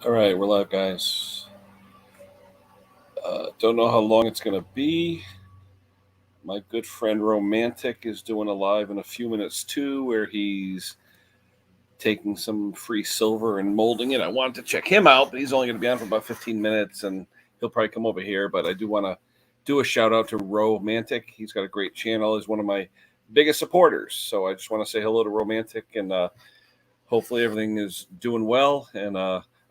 All right, we're live, guys. Don't know how long it's going to be. My good friend Romantic is doing a live in a few minutes too, where he's taking some free silver and molding it. I wanted to check him out, but he's only going to be on for about 15 minutes, and he'll probably come over here. But I do want to do a shout out to Romantic. He's got a great channel. He's one of my biggest supporters. So I just want to say hello to Romantic, and hopefully everything is doing well. And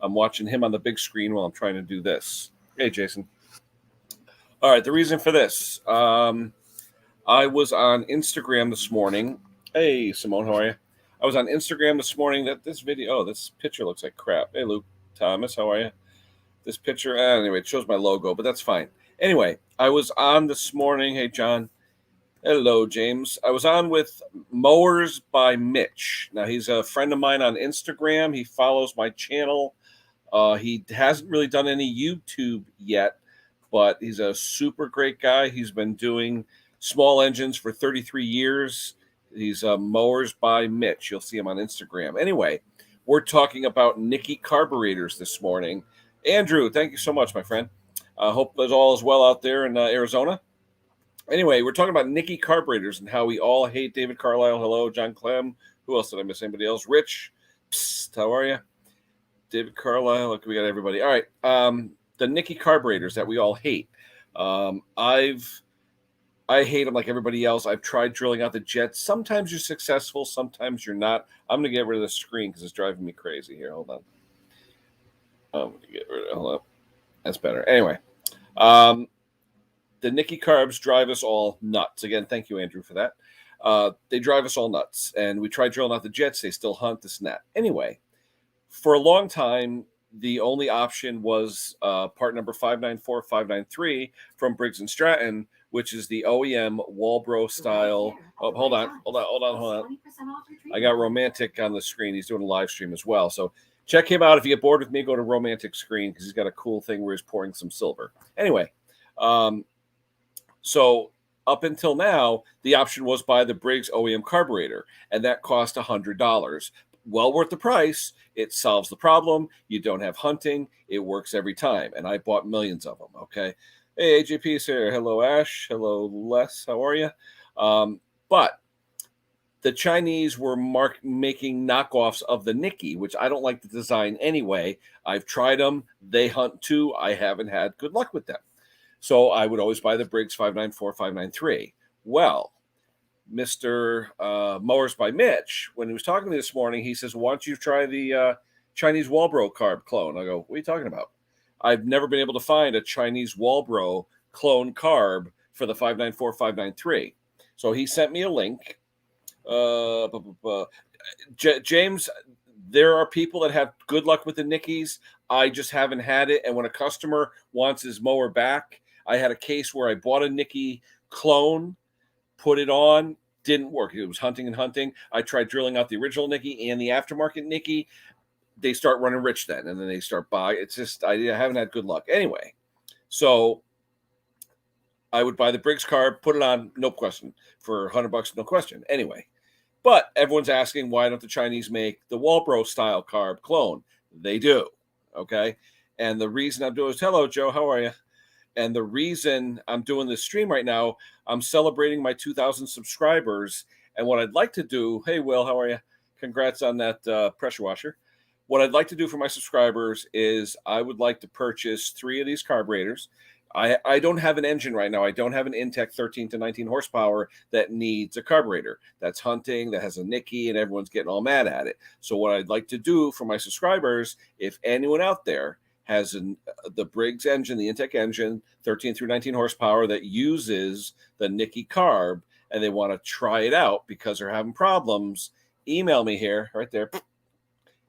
I'm watching him on the big screen while I'm trying to do this. Hey, Jason. All right, the reason for this. I was on Instagram this morning. Hey, Simone, how are you? I was on Instagram this morning. This picture looks like crap. Hey, Luke Thomas, how are you? This picture, anyway, it shows my logo, but that's fine. Anyway, I was on this morning. Hey, John. Hello, James. I was on with Mowers by Mitch. Now, he's a friend of mine on Instagram. He follows my channel. He hasn't really done any YouTube yet, but he's a super great guy. He's been doing small engines for 33 years. He's Mowers by Mitch. You'll see him on Instagram. Anyway, we're talking about Nikki Carburetors this morning. Andrew, thank you so much, my friend. I hope that all is well out there in Arizona. Anyway, we're talking about Nikki Carburetors and how we all hate David Carlisle. Hello, John Clem. Who else did I miss? Anybody else? Rich. Psst, how are you? David Carlisle. Look, we got everybody. All right. The Nikki Carburetors that we all hate. I hate them like everybody else. I've tried drilling out the jets. Sometimes you're successful, sometimes you're not. I'm gonna get rid of the screen because it's driving me crazy. Here, hold on. I'm gonna get rid of it. Hold on. That's better. Anyway, the Nikki Carbs drive us all nuts. Again, thank you, Andrew, for that. They drive us all nuts, and we tried drilling out the jets. They still hunt this and that. Anyway, for a long time, the only option was part number 594593 from Briggs and Stratton, which is the OEM Walbro style. Oh, hold on. I got Romantic on the screen. He's doing a live stream as well. So check him out. If you get bored with me, go to Romantic screen because he's got a cool thing where he's pouring some silver. Anyway, so up until now, the option was buy the Briggs OEM carburetor, and that cost $100. Well worth the price. It solves the problem. You don't have hunting. It works every time. And I bought millions of them. Okay. Hey, AJP's here. Hello, Ash. Hello, Les. How are you? But the Chinese were making knockoffs of the Nikki, which I don't like the design anyway. I've tried them. They hunt too. I haven't had good luck with them. So I would always buy the Briggs 594593. Well, Mr. Mowers by Mitch, when he was talking to me this morning, he says, why don't you try the Chinese Walbro carb clone? I go, what are you talking about? I've never been able to find a Chinese Walbro clone carb for the 594593. So he sent me a link. James, there are people that have good luck with the Nickies. I just haven't had it. And when a customer wants his mower back, I had a case where I bought a Nikki clone, put it on, didn't work. It was hunting and hunting. I tried drilling out the original Nikki and the aftermarket Nikki. They start running rich then, and then they start buying. It's just, I haven't had good luck. Anyway, so I would buy the Briggs carb, put it on, no question, for $100, no question. Anyway, but everyone's asking, why don't the Chinese make the Walbro style carb clone? They do. Okay. And the reason I'm doing is, hello, Joe, how are you? And the reason I'm doing this stream right now, I'm celebrating my 2,000 subscribers. And what I'd like to do, hey, Will, how are you? Congrats on that pressure washer. What I'd like to do for my subscribers is I would like to purchase 3 of these carburetors. I don't have an engine right now. I don't have an Intech 13 to 19 horsepower that needs a carburetor. That's hunting, that has a Nikki, and everyone's getting all mad at it. So what I'd like to do for my subscribers, if anyone out there has the Briggs engine, the Intech engine, 13 through 19 horsepower that uses the Nikki carb, and they want to try it out because they're having problems, email me here, right there.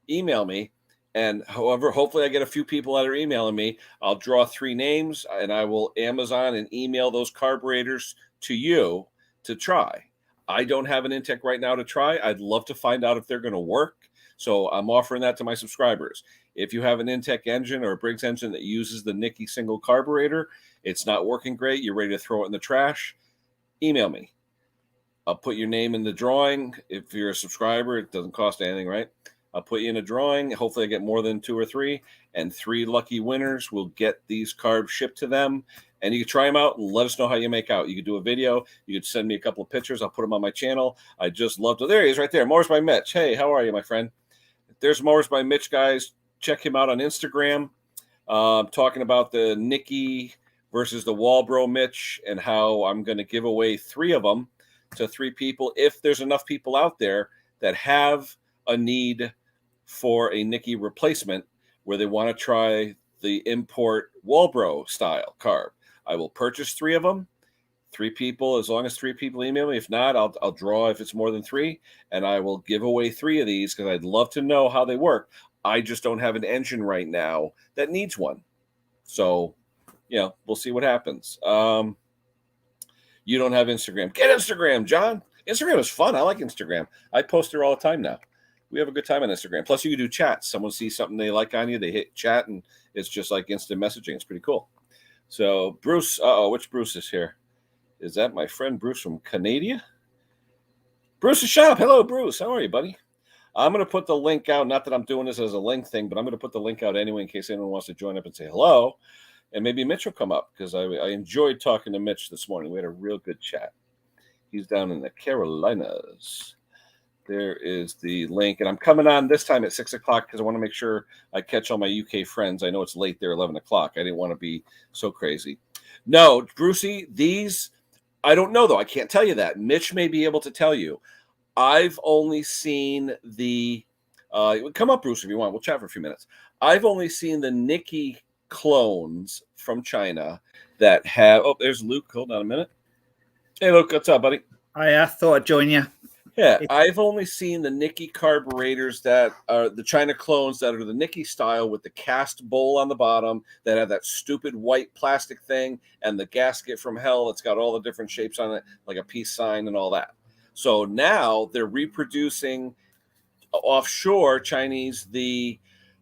Email me. And however, hopefully I get a few people that are emailing me. I'll draw 3 names and I will Amazon and email those carburetors to you to try. I don't have an Intech right now to try. I'd love to find out if they're going to work. So I'm offering that to my subscribers. If you have an Intech engine or a Briggs engine that uses the Nikki single carburetor, it's not working great, you're ready to throw it in the trash, email me. I'll put your name in the drawing. If you're a subscriber, it doesn't cost anything, right? I'll put you in a drawing. Hopefully I get more than 2 or 3, and 3 lucky winners will get these carbs shipped to them. And you can try them out and let us know how you make out. You could do a video. You could send me a couple of pictures. I'll put them on my channel. I just love to. There he is right there. Mowers by Mitch. Hey, how are you, my friend? There's Mowers by Mitch, guys. Check him out on Instagram. Talking about the Nikki versus the Walbro Mitch and how I'm going to give away 3 of them to 3 people if there's enough people out there that have a need for a Nikki replacement where they want to try the import Walbro style carb. I will purchase 3 of them. 3 people, as long as 3 people email me. If not, I'll draw if it's more than 3, and I will give away 3 of these because I'd love to know how they work. I just don't have an engine right now that needs one. So, we'll see what happens. You don't have Instagram. Get Instagram, John. Instagram is fun. I like Instagram. I post there all the time now. We have a good time on Instagram. Plus, you can do chats. Someone sees something they like on you, they hit chat, and it's just like instant messaging. It's pretty cool. So, Bruce, which Bruce is here? Is that my friend Bruce from Canada? Bruce's shop. Hello, Bruce. How are you, buddy? I'm going to put the link out. Not that I'm doing this as a link thing, but I'm going to put the link out anyway in case anyone wants to join up and say hello. And maybe Mitch will come up because I enjoyed talking to Mitch this morning. We had a real good chat. He's down in the Carolinas. There is the link. And I'm coming on this time at 6 o'clock because I want to make sure I catch all my UK friends. I know it's late there, 11 o'clock. I didn't want to be so crazy. No, Brucey, these, I don't know, though. I can't tell you that. Mitch may be able to tell you. I've only seen the, come up, Bruce, if you want. We'll chat for a few minutes. I've only seen the Nikki clones from China that have, there's Luke. Hold on a minute. Hey, Luke, what's up, buddy? I thought I'd join you. Yeah, I've only seen the Nikki carburetors that are the China clones that are the Nikki style with the cast bowl on the bottom that have that stupid white plastic thing and the gasket from hell that's got all the different shapes on it, like a peace sign and all that. So now they're reproducing offshore Chinese the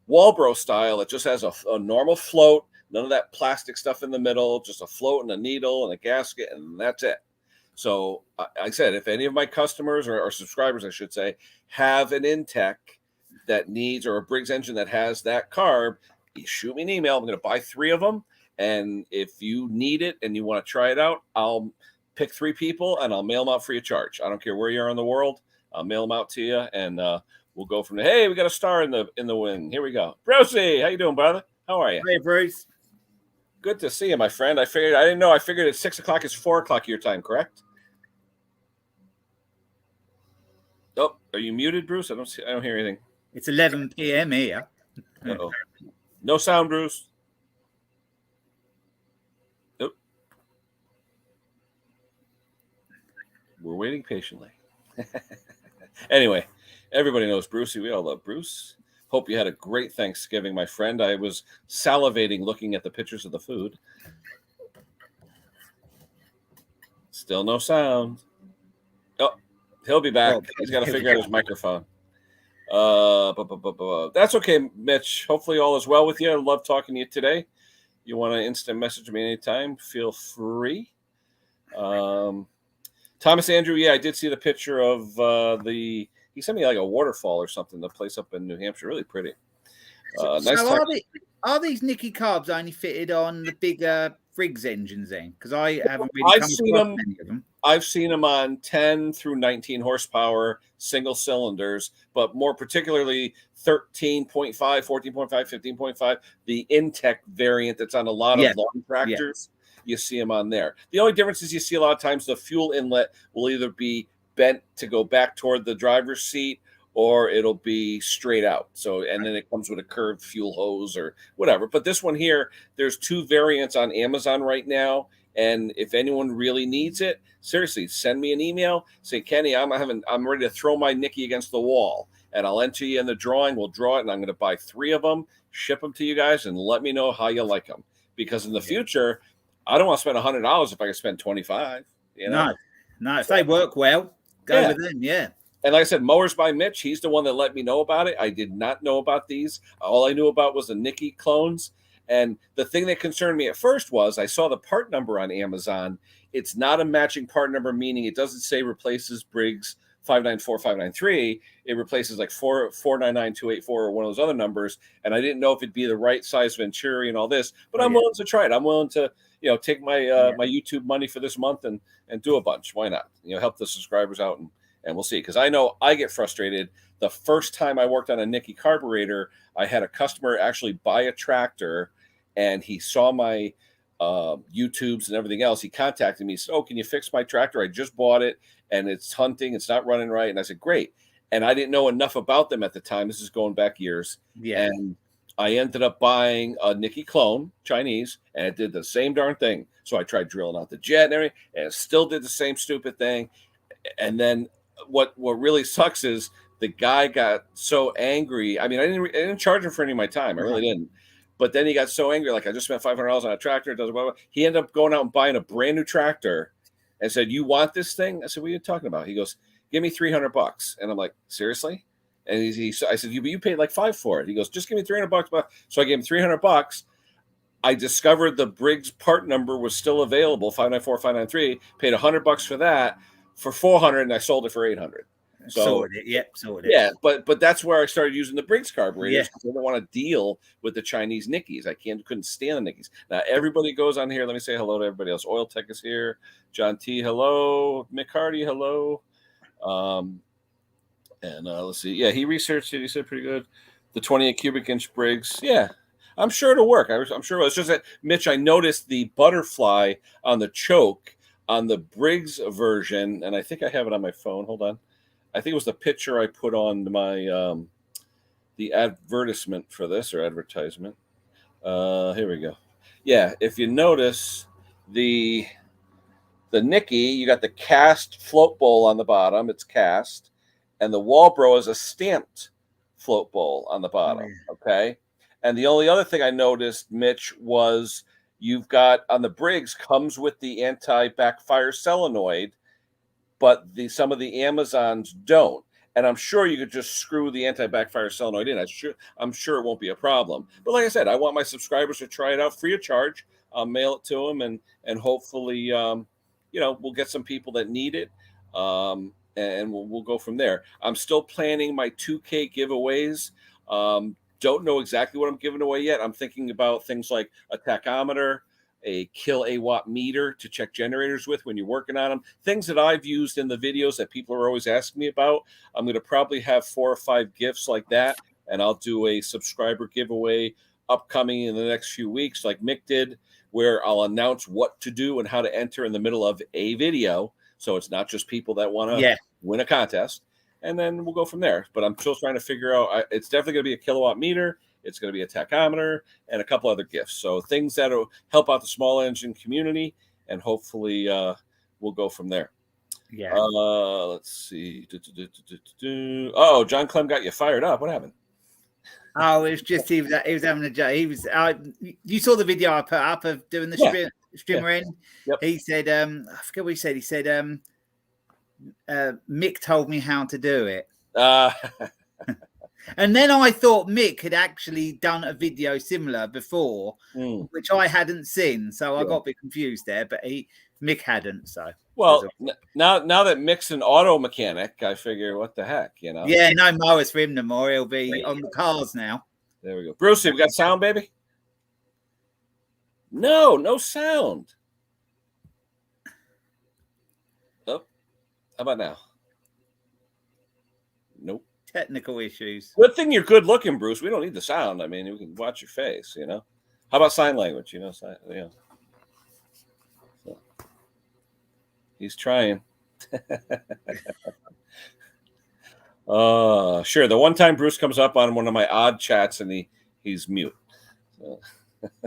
Walbro style. It just has a normal float, none of that plastic stuff in the middle, just a float and a needle and a gasket, and that's it. So I said, if any of my customers or subscribers, I should say, have an Intech that needs or a Briggs engine that has that carb, you shoot me an email. I'm going to buy 3 of them. And if you need it and you want to try it out, I'll pick 3 people and I'll mail them out free of charge. I don't care where you are in the world. I'll mail them out to you and we'll go from there. Hey, we got a star in the wing. Here we go. Brucey, how you doing, brother? How are you? Hey, Bruce. Good to see you, my friend. I didn't know. I figured at 6 o'clock is 4 o'clock your time, correct? Oh, are you muted, Bruce? I don't hear anything. It's 11 p.m. here. Uh-oh. No sound, Bruce. Nope. We're waiting patiently. Anyway, everybody knows Brucey. We all love Bruce. Hope you had a great Thanksgiving, my friend. I was salivating looking at the pictures of the food. Still no sound. Oh, he'll be back. He's got to figure out his microphone. That's okay, Mitch. Hopefully all is well with you. I love talking to you today. You want to instant message me anytime, feel free. Thomas Andrew, yeah, I did see the picture of he sent me like a waterfall or something, the place up in New Hampshire. Really pretty. So are these Nikki Carbs only fitted on the bigger Briggs engines then? Because I haven't really come across many of them. I've seen them on 10 through 19 horsepower single cylinders, but more particularly 13.5, 14.5, 15.5, the Intech variant that's on a lot of long tractors. You see them on there. The only difference is you see a lot of times the fuel inlet will either be bent to go back toward the driver's seat or it'll be straight out. So, and then it comes with a curved fuel hose or whatever. But this one here, there's 2 variants on Amazon right now. And if anyone really needs it, seriously, send me an email. Say, Kenny, I'm ready to throw my Nikki against the wall, and I'll enter you in the drawing. We'll draw it, and I'm going to buy 3 of them, ship them to you guys, and let me know how you like them. Because in the future, I don't want to spend $100 if I can spend $25. You know? No. If they work well, go with them. Yeah. And like I said, Mowers by Mitch, he's the one that let me know about it. I did not know about these. All I knew about was the Nikki clones. And the thing that concerned me at first was I saw the part number on Amazon. It's not a matching part number, meaning it doesn't say replaces Briggs 594 593, it replaces like 499 284 or one of those other numbers. And I didn't know if it'd be the right size Venturi and all this, but I'm willing to try it. I'm willing to, take my my YouTube money for this month and do a bunch. Why not? Help the subscribers out, and we'll see. Because I know I get frustrated. The first time I worked on a Nikki Carburetor, I had a customer actually buy a tractor, and he saw my YouTubes and everything else. He contacted me. He said, "Oh, can you fix my tractor? I just bought it, and it's hunting. It's not running right." And I said, "Great." And I didn't know enough about them at the time. This is going back years. Yeah. And I ended up buying a Nikki clone, Chinese, and it did the same darn thing. So I tried drilling out the jet and everything, and it still did the same stupid thing. And then what really sucks is the guy got so angry. I mean, I didn't charge him for any of my time. I really didn't. But then he got so angry, like, I just spent $500 on a tractor. It doesn't blah, blah. He ended up going out and buying a brand new tractor and said, "You want this thing?" I said, "What are you talking about?" He goes, "Give me $300." And I'm like, "Seriously?" And I said, "You paid like $500 for it." He goes, "Just give me $300." So I gave him $300. I discovered the Briggs part number was still available, 594 593. Paid $100 for that, for $400, and I sold it for $800. So sorted it. Yep, sorted it. Yeah, but that's where I started using the Briggs carburetors, because I don't want to deal with the Chinese Nickies. I couldn't stand the Nickies. Now everybody goes on here. Let me say hello to everybody else. Oil Tech is here. John T, hello. Mick Hardy, hello. And let's see. Yeah, he researched it. He said pretty good. The 28 cubic inch Briggs. Yeah, I'm sure it'll work. I'm sure it's just that, Mitch, I noticed the butterfly on the choke on the Briggs version, and I think I have it on my phone. Hold on. I think it was the picture I put on my the advertisement for this, or advertisement. Here we go. Yeah, if you notice the Nikki, you got the cast float bowl on the bottom. It's cast, and the Walbro is a stamped float bowl on the bottom. Okay, and the only other thing I noticed, Mitch, was you've got on the Briggs comes with the anti-backfire solenoid, but some of the Amazons don't. And I'm sure you could just screw the anti-backfire solenoid in. I'm sure it won't be a problem. But like I said, I want my subscribers to try it out free of charge. I'll mail it to them, and hopefully, we'll get some people that need it, and we'll go from there. I'm still planning my 2K giveaways. Don't know exactly what I'm giving away yet. I'm thinking about things like a tachometer, a kilowatt meter to check generators with when you're working on them. Things that I've used in the videos that people are always asking me about. I'm going to probably have 4 or 5 gifts like that, and I'll do a subscriber giveaway upcoming in the next few weeks, like Mick did, where I'll announce what to do and how to enter in the middle of a video. So it's not just people that want to win a contest. And then we'll go from there. But I'm still trying to figure out. It's definitely going to be a kilowatt meter. It's going to be a tachometer and a couple other gifts. So things that will help out the small engine community, and hopefully we'll go from there. Yeah. Let's see. Oh, John Clem got you fired up. What happened? Oh, it was just he was having a joke. He was. You saw the video I put up of doing the strimmer in. Yep. He said, I forget what he said. He said, Mick told me how to do it. And then I thought Mick had actually done a video similar before, which I hadn't seen. So I got a bit confused there, but Mick hadn't. So now that Mick's an auto mechanic, I figure, what the heck, Yeah, no mowers for him no more. He'll be on the cars now. There we go. Brucey, we got sound, baby? No sound. Oh, how about now? Nope. Technical issues. Good thing you're good looking, Bruce. We don't need the sound. I mean, we can watch your face, How about sign language? So, he's trying. Sure. The one time Bruce comes up on one of my odd chats and he's mute. So.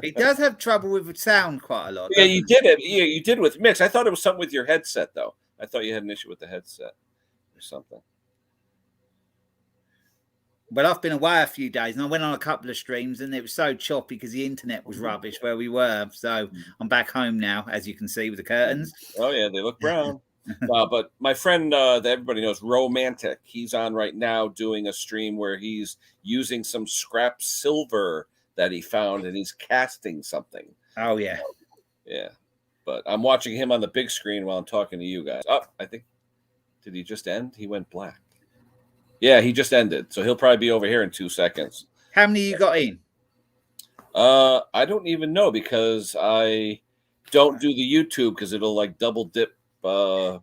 He does have trouble with sound quite a lot. Yeah, you did it. Yeah, you did with Mix. I thought it was something with your headset, though. I thought you had an issue with the headset or something. But I've been away a few days, and I went on a couple of streams, and it was so choppy because the internet was rubbish where we were. So I'm back home now, as you can see with the curtains. Oh yeah, they look brown. But my friend that everybody knows, Romantic, he's on right now doing a stream where he's using some scrap silver that he found, and he's casting something. Oh yeah, yeah. But I'm watching him on the big screen while I'm talking to you guys. Oh, I think. Did he just end? He went black. Yeah, he just ended. So he'll probably be over here in 2 seconds. How many you got in? I don't even know because I don't do the YouTube because it'll like double dip. You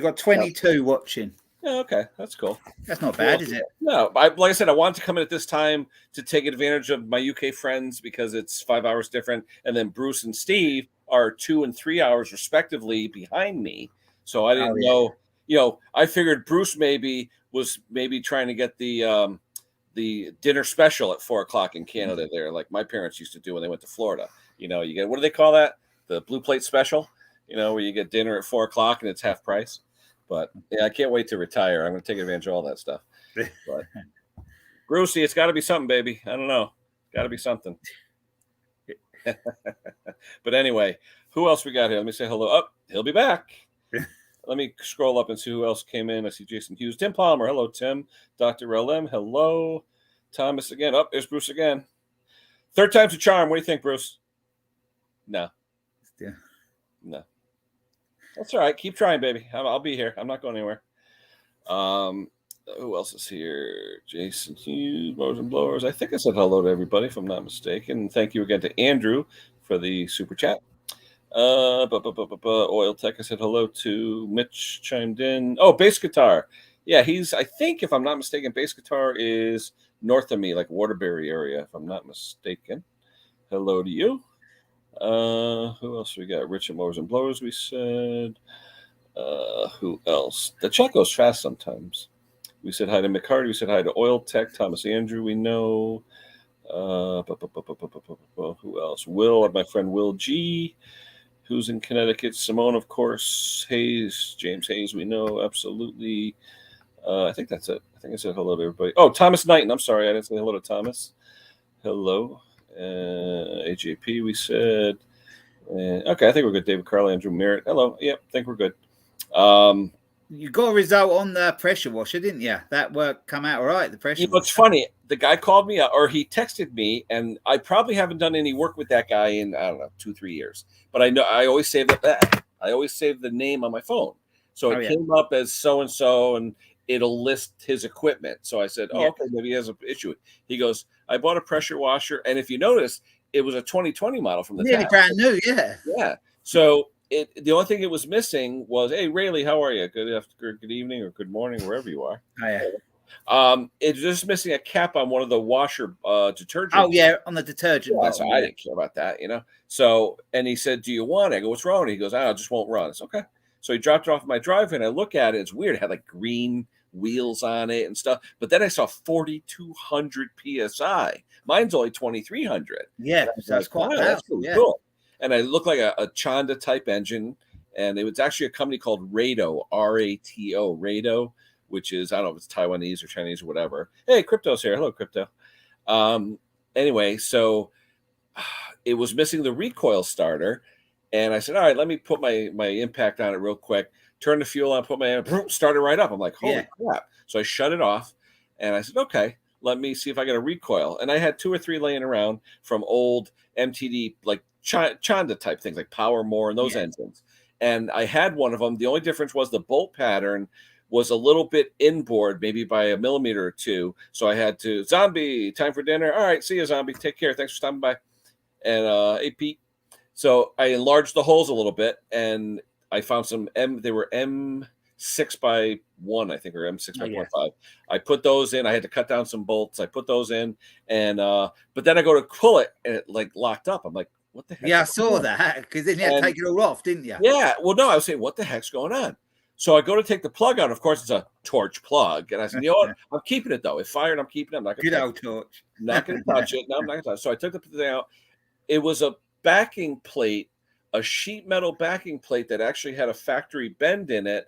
got 22 watching. Yeah, okay, that's cool. That's not bad, is it? No, like I said, I wanted to come in at this time to take advantage of my UK friends because it's 5 hours different, and then Bruce and Steve are 2 and 3 hours respectively behind me. So I didn't know. You know, I figured Bruce was trying to get the dinner special at 4 o'clock in Canada there, like my parents used to do when they went to Florida. You know, you get, what do they call that? The blue plate special, you know, where you get dinner at 4 o'clock and it's half price. But yeah, I can't wait to retire. I'm going to take advantage of all that stuff. But Brucey, it's got to be something, baby. I don't know. Got to be something. But anyway, who else we got here? Let me say hello. Oh, he'll be back. Let me scroll up and see who else came in. I see Jason Hughes, Tim Palmer. Hello, Tim. Dr. LM. Hello. Thomas again. Oh, there's Bruce again. Third time's a charm. What do you think, Bruce? No. Yeah. No. That's all right. Keep trying, baby. I'll be here. I'm not going anywhere. Who else is here? Jason Hughes, Mowers and Blowers. I think I said hello to everybody, if I'm not mistaken. Thank you again to Andrew for the super chat. Oil Tech, I said hello to. Mitch chimed in. Oh, bass guitar. Yeah, I think, if I'm not mistaken, bass guitar is north of me, like Waterbury area, if I'm not mistaken. Hello to you. Who else we got? Richard Mowers and Blowers, we said. Who else? The chat goes fast sometimes. We said hi to McCarty. We said hi to Oil Tech. Thomas Andrew, we know. Who else? My friend Will G, who's in Connecticut. Simone, of course. Hayes, James Hayes, we know. Absolutely. I think that's it. I think I said hello to everybody. Oh, Thomas Knighton. I'm sorry. I didn't say hello to Thomas. Hello. AJP, we said. Okay, I think we're good. David Carl, Andrew Merritt. Hello. Yep, I think we're good. You got a result on the pressure washer, didn't you? That work come out all right, the pressure washer. What's funny, the guy called me or he texted me, and I probably haven't done any work with that guy in, I don't know, 2-3 years. But I know I always save that. I always save the name on my phone. So it came up as so-and-so, and it'll list his equipment. So I said, okay, maybe he has an issue. He goes, I bought a pressure washer. And if you notice, it was a 2020 model from the nearly brand new, yeah. Yeah. So the only thing it was missing was, hey, Rayleigh, how are you? Good evening or good morning, wherever you are. Oh, yeah. It's just missing a cap on one of the washer detergent. Oh, yeah, on the detergent. Yeah, so I didn't care about that, you know. So, and he said, do you want it? I go, what's wrong? And he goes, it just won't run. It's okay. So he dropped it off my driveway, and I look at it. It's weird. It had like green wheels on it and stuff. But then I saw 4,200 PSI. Mine's only 2,300. Yeah, that's quite that's really cool. And I look like a Chanda type engine. And it was actually a company called Rato, R-A-T-O, Rato, which is, I don't know if it's Taiwanese or Chinese or whatever. Hey, Crypto's here. Hello, Crypto. Anyway, so it was missing the recoil starter. And I said, all right, let me put my impact on it real quick. Turn the fuel on, put my started right up. I'm like, holy crap. So I shut it off. And I said, okay, let me see if I get a recoil. And I had 2 or 3 laying around from old MTD, like Chanda type things, like Power More and those engines. And I had one of them. The only difference was the bolt pattern was a little bit inboard, maybe by a millimeter or 2. So I had to, Zombie, time for dinner. All right, see you, Zombie. Take care. Thanks for stopping by. And hey, Pete. So I enlarged the holes a little bit, and I found some they were M6 by 1, I think, or M6 by 0.5. I put those in. I had to cut down some bolts. I put those in, and but then I go to pull it, and it like locked up. I'm like, what the heck? Yeah, I saw that, because then you had to take it all off, didn't you? Yeah. Well, no, I was saying, what the heck's going on? So I go to take the plug out. Of course, it's a torch plug. And I said, you know what? I'm keeping it, though. If fired, I'm keeping it. I'm not going to touch it. Torch. Not going to touch it. No, I'm not going to touch it. So I took the thing out. It was a backing plate, a sheet metal backing plate that actually had a factory bend in it.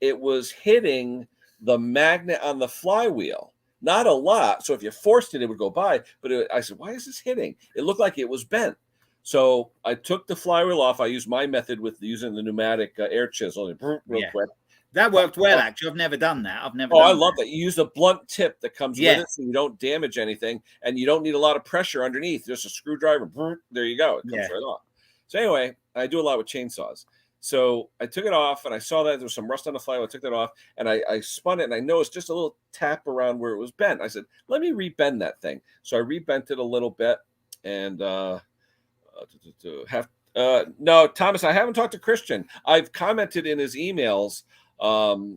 It was hitting the magnet on the flywheel. Not a lot. So if you forced it, it would go by. But I said, why is this hitting? It looked like it was bent. So I took the flywheel off. I used my method with using the pneumatic air chisel real quick. That worked well, actually. I've never done that. I love that. You use a blunt tip that comes with it, so you don't damage anything, and you don't need a lot of pressure underneath. Just a screwdriver. There you go. It comes right off. So anyway, I do a lot with chainsaws. So I took it off, and I saw that there was some rust on the flywheel. I took that off, and I spun it, and I noticed just a little tap around where it was bent. I said, let me rebend that thing. So I rebent it a little bit, and no, Thomas, I haven't talked to Christian. I've commented in his emails.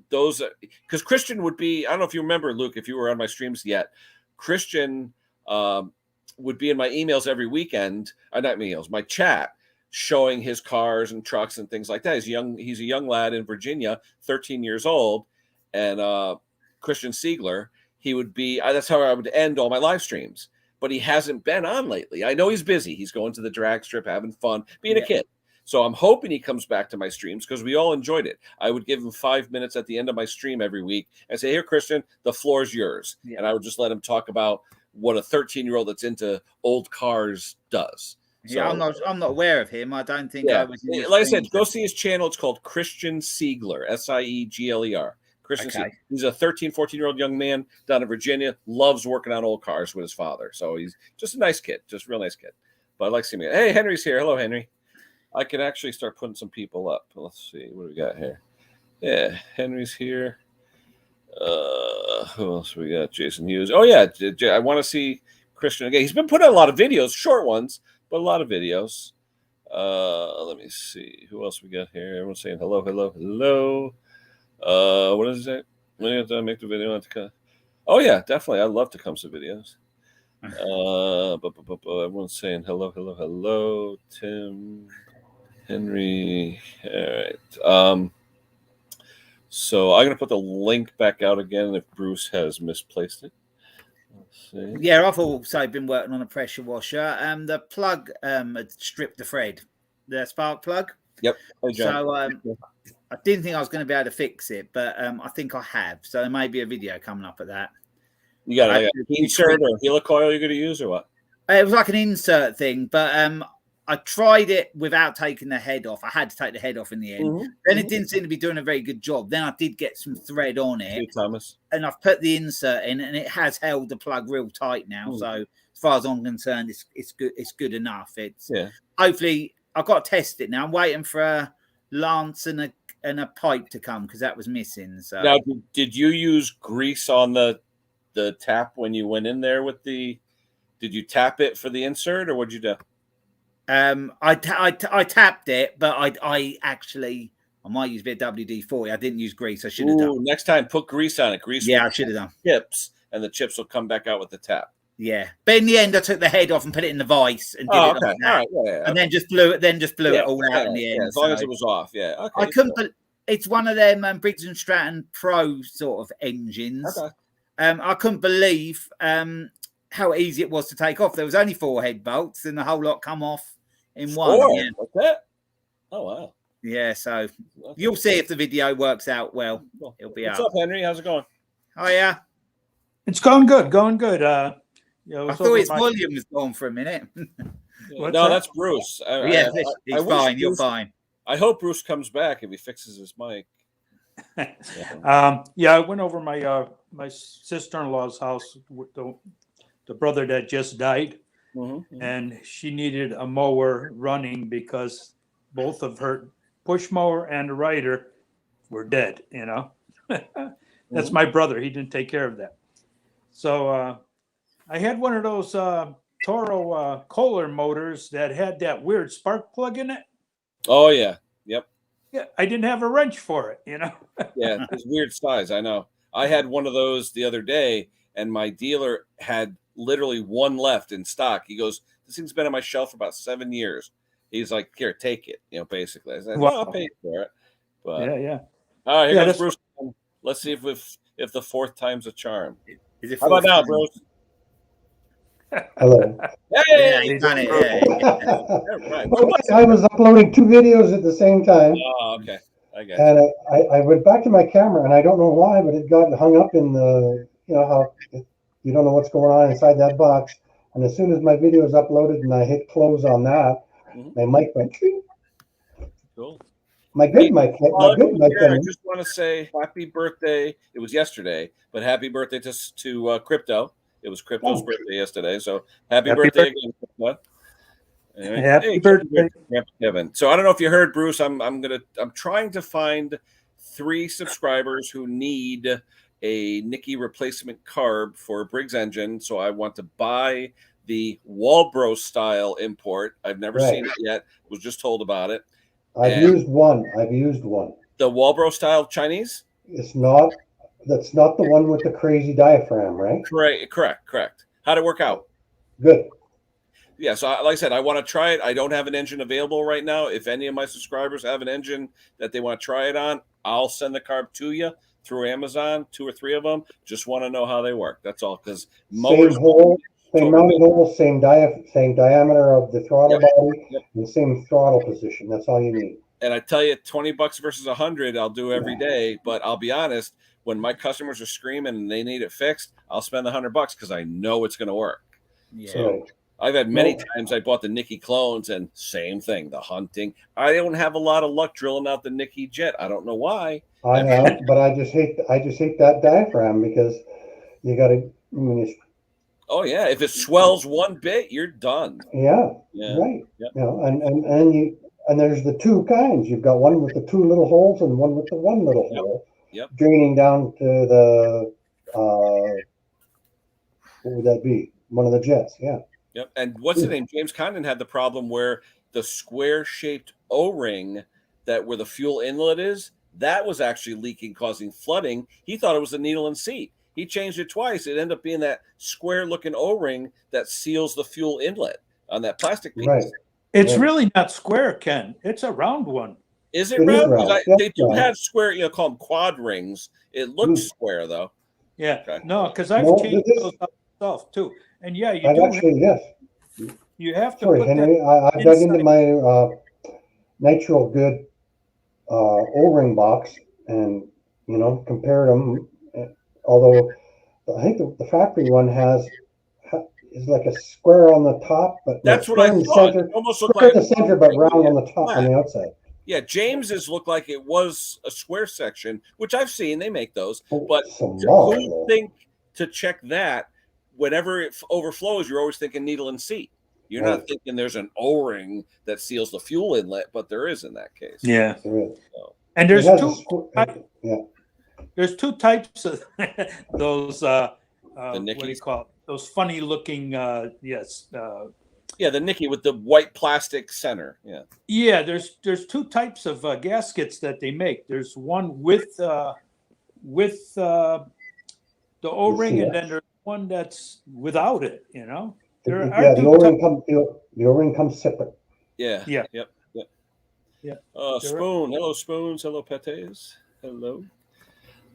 Those, because Christian would be, I don't know if you remember, Luke, if you were on my streams yet, Christian would be in my emails every weekend. Not emails, my chat, showing his cars and trucks and things like that. He's a young lad in Virginia, 13 years old, and Christian Siegler. He would be. That's how I would end all my live streams. But he hasn't been on lately. I know he's busy. He's going to the drag strip, having fun, being a kid. So I'm hoping he comes back to my streams because we all enjoyed it. I would give him 5 minutes at the end of my stream every week and say, here, Christian, the floor's yours. Yeah. And I would just let him talk about what a 13-year-old that's into old cars does. Yeah, so, I'm not aware of him. I don't think I was. Like I said, go see his channel. It's called Christian Siegler, Siegler. Christian Siegler. He's a 13, 14-year-old young man down in Virginia, loves working on old cars with his father. So he's just a nice kid, just a real nice kid. But I like seeing him. Hey, Henry's here. Hello, Henry. I can actually start putting some people up. Let's see. What do we got here? Yeah, Henry's here. Who else we got? Jason Hughes. Oh, yeah. I want to see Christian again. He's been putting out a lot of videos, short ones, but a lot of videos. Let me see. Who else we got here? Everyone's saying hello, hello, hello. What is it? When you have to make the video? Oh, yeah, definitely. I love to come to videos. Everyone's saying hello, hello, hello. Tim, Henry. All right. So I'm going to put the link back out again if Bruce has misplaced it. Let's see. Yeah, I've also been working on a pressure washer. The plug had stripped the thread, the spark plug. Yep. Hey, so I didn't think I was going to be able to fix it, but I think I have. So there may be a video coming up at that. You got an insert or helicoil you're going to use or what? It was like an insert thing, but I tried it without taking the head off. I had to take the head off in the end. Mm-hmm. Then it didn't seem to be doing a very good job. Then I did get some thread on it. Hey, Thomas. And I've put the insert in, and it has held the plug real tight now. So as far as I'm concerned, it's good. It's good enough. Hopefully I've got to test it now. I'm waiting for a lance and a pipe to come because that was missing. So now, did you use grease on the tap when you went in there with the? Did you tap it for the insert, or what'd you do? I tapped it, but I might use a bit of WD-40. I didn't use grease. I should have done. Next time, put grease on it. Grease. Yeah, I should have done. Chips, and the chips will come back out with the tap. Yeah, but in the end, I took the head off and put it in the vise and did it like that. All right. Yeah, and then just blew it. It all out in the end. As long as it was off. Yeah. Okay. I couldn't. It's one of them Briggs and Stratton Pro sort of engines. Okay. I couldn't believe how easy it was to take off. There was only 4 head bolts, and the whole lot come off in one. Yeah. What's that? Oh wow. Yeah, so you'll see if the video works out well. It'll be out. What's up, Henry? How's it going? Oh yeah. It's going good. I thought his volume was gone for a minute. No, that's Bruce. He's fine. You're fine. I hope Bruce comes back if he fixes his mic. I went over my sister-in-law's house with the brother that just died, and she needed a mower running because both of her push mower and the rider were dead. That's my brother. He didn't take care of that. So I had one of those Toro Kohler motors that had that weird spark plug in it. Oh yeah. Yep. Yeah, I didn't have a wrench for it. Yeah, it's weird size. I know. I had one of those the other day, and my dealer had literally one left in stock. He goes, "This thing's been on my shelf for about 7 years." He's like, "Here, take it." Basically. I said, "Well, I'll pay for it." But yeah. All right, here comes Bruce. Let's see if the fourth time's a charm. Is it? How about now, Bruce? Hello. Hey, he's done it. Right. I was uploading 2 videos at the same time. Oh, okay. I got and I went back to my camera, and I don't know why, but it got hung up in the, how you don't know what's going on inside that box. And as soon as my video is uploaded and I hit close on that, my mic went. Cool. My good mic. I just want to say happy birthday. It was yesterday, but happy birthday to Crypto. It was Crypto's birthday yesterday, so happy birthday again, Crypto. Anyway, Happy birthday, Kevin. So I don't know if you heard, Bruce. I'm trying to find 3 subscribers who need a Nikki replacement carb for a Briggs engine. So I want to buy the Walbro style import. I've never seen it yet. Was just told about it. I've used one. The Walbro style Chinese? That's not the one with the crazy diaphragm, right? Correct. How'd it work out? Good. Yeah, so like I said, I want to try it. I don't have an engine available right now. If any of my subscribers have an engine that they want to try it on, I'll send the carb to you through Amazon, 2 or 3 of them. Just want to know how they work. That's all. Because same hole, same mounted hole, same diameter of the throttle body, and same throttle position. That's all you need. And I tell you, $20 versus $100, I'll do every day. But I'll be honest, when my customers are screaming and they need it fixed, I'll spend the $100 because I know it's going to work. Yeah. So I've had many times I bought the Nikki clones and same thing, the hunting. I don't have a lot of luck drilling out the Nikki jet. I don't know why. I know, but I just hate that diaphragm because you got to. Oh yeah, if it swells one bit, you're done. Yeah. Right. Yep. You know, and there's the 2 kinds. You've got one with the 2 little holes and one with the 1 little hole. Yep. Draining down to the what would that be? One of the jets. Yeah. Yep. And what's the name? James Condon had the problem where the square-shaped O-ring that where the fuel inlet is, that was actually leaking, causing flooding. He thought it was the needle and seat. He changed it twice. It ended up being that square-looking O-ring that seals the fuel inlet on that plastic piece. Right. It's really not square, Ken. It's a round one. Is it round? They do have square, call them quad rings. It looks square, though. Yeah. Okay. No, because I've changed those up myself, too. And yeah, you you have to. Sorry, Henry. I've dug into my Nitro Good O-ring box and compared them. Although I think the factory one is like a square on the top, but that's what I thought. Center, it almost looked like the center, but round on the top on the outside. Yeah, James's looked like it was a square section, which I've seen. They make those, but who think to check that? Whenever it overflows, you're always thinking needle and seat. You're not thinking there's an O-ring that seals the fuel inlet, but there is in that case. Yeah. So. And there's there's 2 types of those. What do you call it? Those funny looking. Yeah, the Nikki with the white plastic center. Yeah. Yeah, there's 2 types of gaskets that they make. There's one with the O-ring, and then there's one that's without it. The O-ring comes separate. Yeah. Yeah. Yep. Spoon. Hello, spoons. Hello, petes. Hello.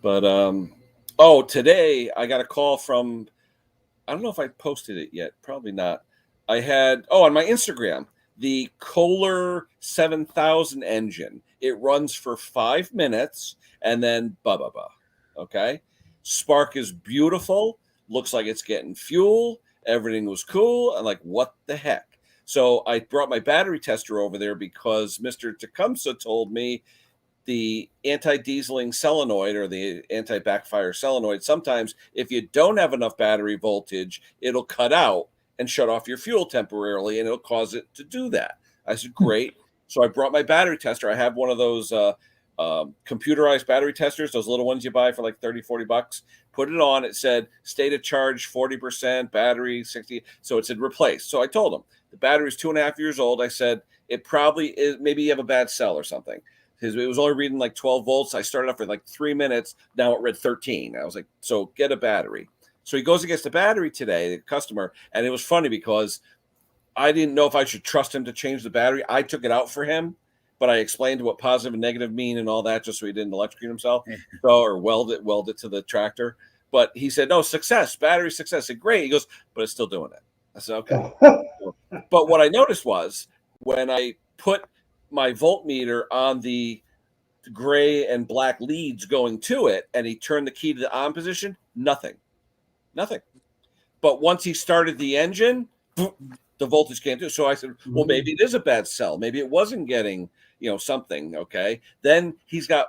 But today I got a call from. I don't know if I posted it yet. Probably not. I had on my Instagram the Kohler 7000 engine. It runs for 5 minutes and then okay. Spark is beautiful. Looks like it's getting fuel. Everything was cool. I'm like, what the heck? So I brought my battery tester over there because Mr. Tecumseh told me the anti-dieseling solenoid or the anti-backfire solenoid, sometimes if you don't have enough battery voltage, it'll cut out and shut off your fuel temporarily, and it'll cause it to do that. I said, great. So I brought my battery tester. I have one of those computerized battery testers, those little ones you buy for like $30-$40. Put it on. It said state of charge 40%, battery 60. So it said replace. So I told him the battery is 2.5 years old. I said it probably is. Maybe you have a bad cell or something. Because it was only reading like 12 volts. I started off for like 3 minutes. Now it read 13. I was like, so get a battery. So he goes against the battery today, the customer. And it was funny because I didn't know if I should trust him to change the battery. I took it out for him, but I explained what positive and negative mean and all that just so he didn't electrocute himself or weld it to the tractor. But he said, no, success, battery success. I said, great. He goes, but it's still doing it. I said, okay. But what I noticed was when I put my voltmeter on the gray and black leads going to it, and he turned the key to the on position, nothing. But once he started the engine, the voltage came through. So I said, well, maybe it is a bad cell. Maybe it wasn't getting, something. Okay. Then he's got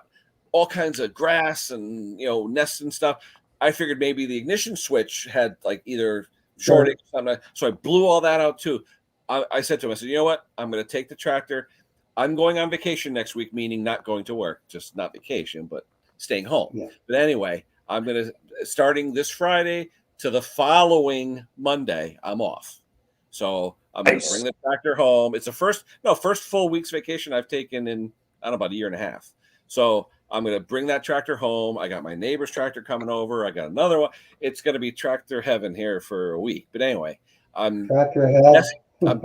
all kinds of grass and, nests and stuff. I figured maybe the ignition switch had like either shorting or something. So I blew all that out too. I said to him, I said, you know what? I'm going to take the tractor. I'm going on vacation next week, meaning not going to work, just not vacation, but staying home. Yeah. But anyway, I'm going to, starting this Friday to the following Monday, I'm off. So I'm going to bring the tractor home. It's the first full week's vacation I've taken in, I don't know, about a year and a half. So I'm going to bring that tractor home. I got my neighbor's tractor coming over. I got another one. It's going to be tractor heaven here for a week. But anyway, I'm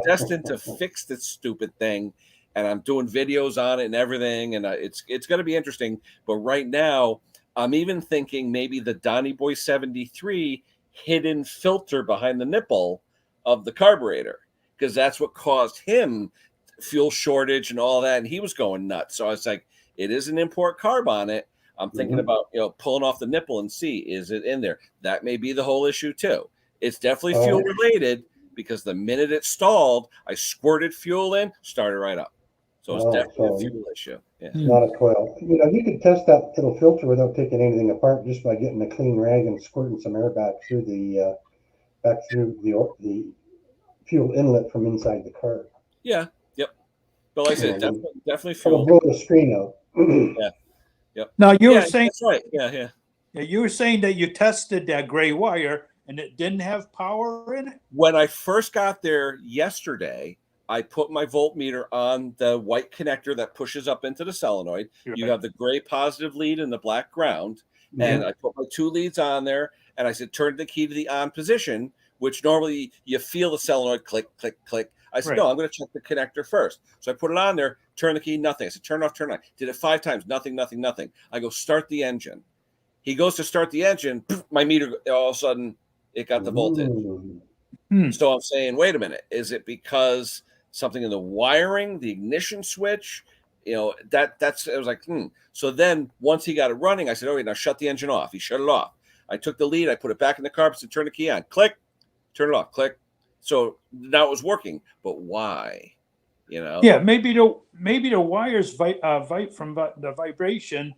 destined to fix this stupid thing, and I'm doing videos on it and everything, and it's going to be interesting. But right now, I'm even thinking maybe the Donny Boy 73 hidden filter behind the nipple of the carburetor, because that's what caused him fuel shortage and all that, and he was going nuts. So I was like, it is an import carb on it. I'm thinking about pulling off the nipple and see, is it in there? That may be the whole issue too. It's definitely fuel related, because the minute it stalled, I squirted fuel in, started right up. So it's definitely a fuel issue. Yeah. It's not a coil. You could test that little filter without taking anything apart, just by getting a clean rag and squirting some air back through the fuel inlet from inside the car. Yeah. Yep. But like I said, definitely fuel. It'll blow the screen out. Yeah. Yep. Now you were saying that's right. Yeah. You were saying that you tested that gray wire and it didn't have power in it? When I first got there yesterday, I put my voltmeter on the white connector that pushes up into the solenoid. Right. You have the gray positive lead and the black ground. And I put my 2 leads on there, and I said, turn the key to the on position, which normally you feel the solenoid click, click, click. I said, no, I'm going to check the connector first. So I put it on there, turn the key, nothing. I said, turn off, turn on. Did it 5 times, nothing, nothing, nothing. I go, start the engine. He goes to start the engine, my meter, all of a sudden, it got the voltage. So I'm saying, wait a minute, is it because something in the wiring, the ignition switch, that's, I was like, So then once he got it running, I said, all right, now shut the engine off. He shut it off. I took the lead, I put it back in the car, and turn the key on, click, turn it off, click. So now it was working, but why? Yeah, maybe the wires from the vibration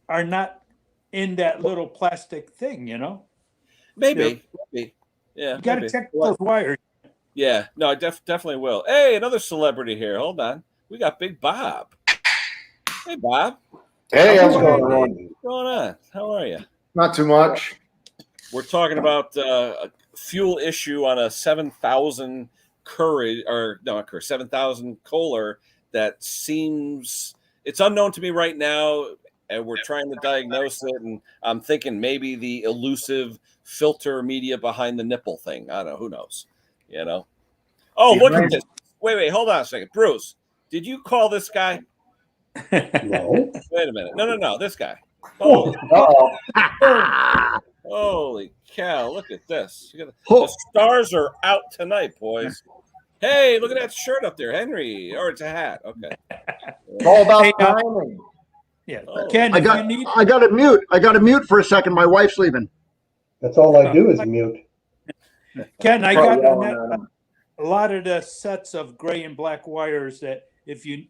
are not in that little plastic thing, Maybe. Yeah. You got to check those wires. Yeah, no, I definitely will. Hey, another celebrity here. Hold on. We got Big Bob. Hey, Bob. Hey, how's it going? What's going on? How are you? Not too much. We're talking about a fuel issue on a 7,000 Courage, or no, not Courage, 7,000 Kohler that seems, it's unknown to me right now, and we're trying to diagnose it, and I'm thinking maybe the elusive filter media behind the nipple thing. I don't know. Who knows? Oh, look at this. Wait, hold on a second. Bruce, did you call this guy? No. Wait a minute. No, this guy. Holy cow, look at this. The stars are out tonight, boys. Hey, look at that shirt up there, Henry. Or it's a hat. Okay. It's all about timing. Yeah. Ken, I got to mute. I got to mute for a second. My wife's leaving. That's all I do is mute. Ken, I got a lot of the sets of gray and black wires that if you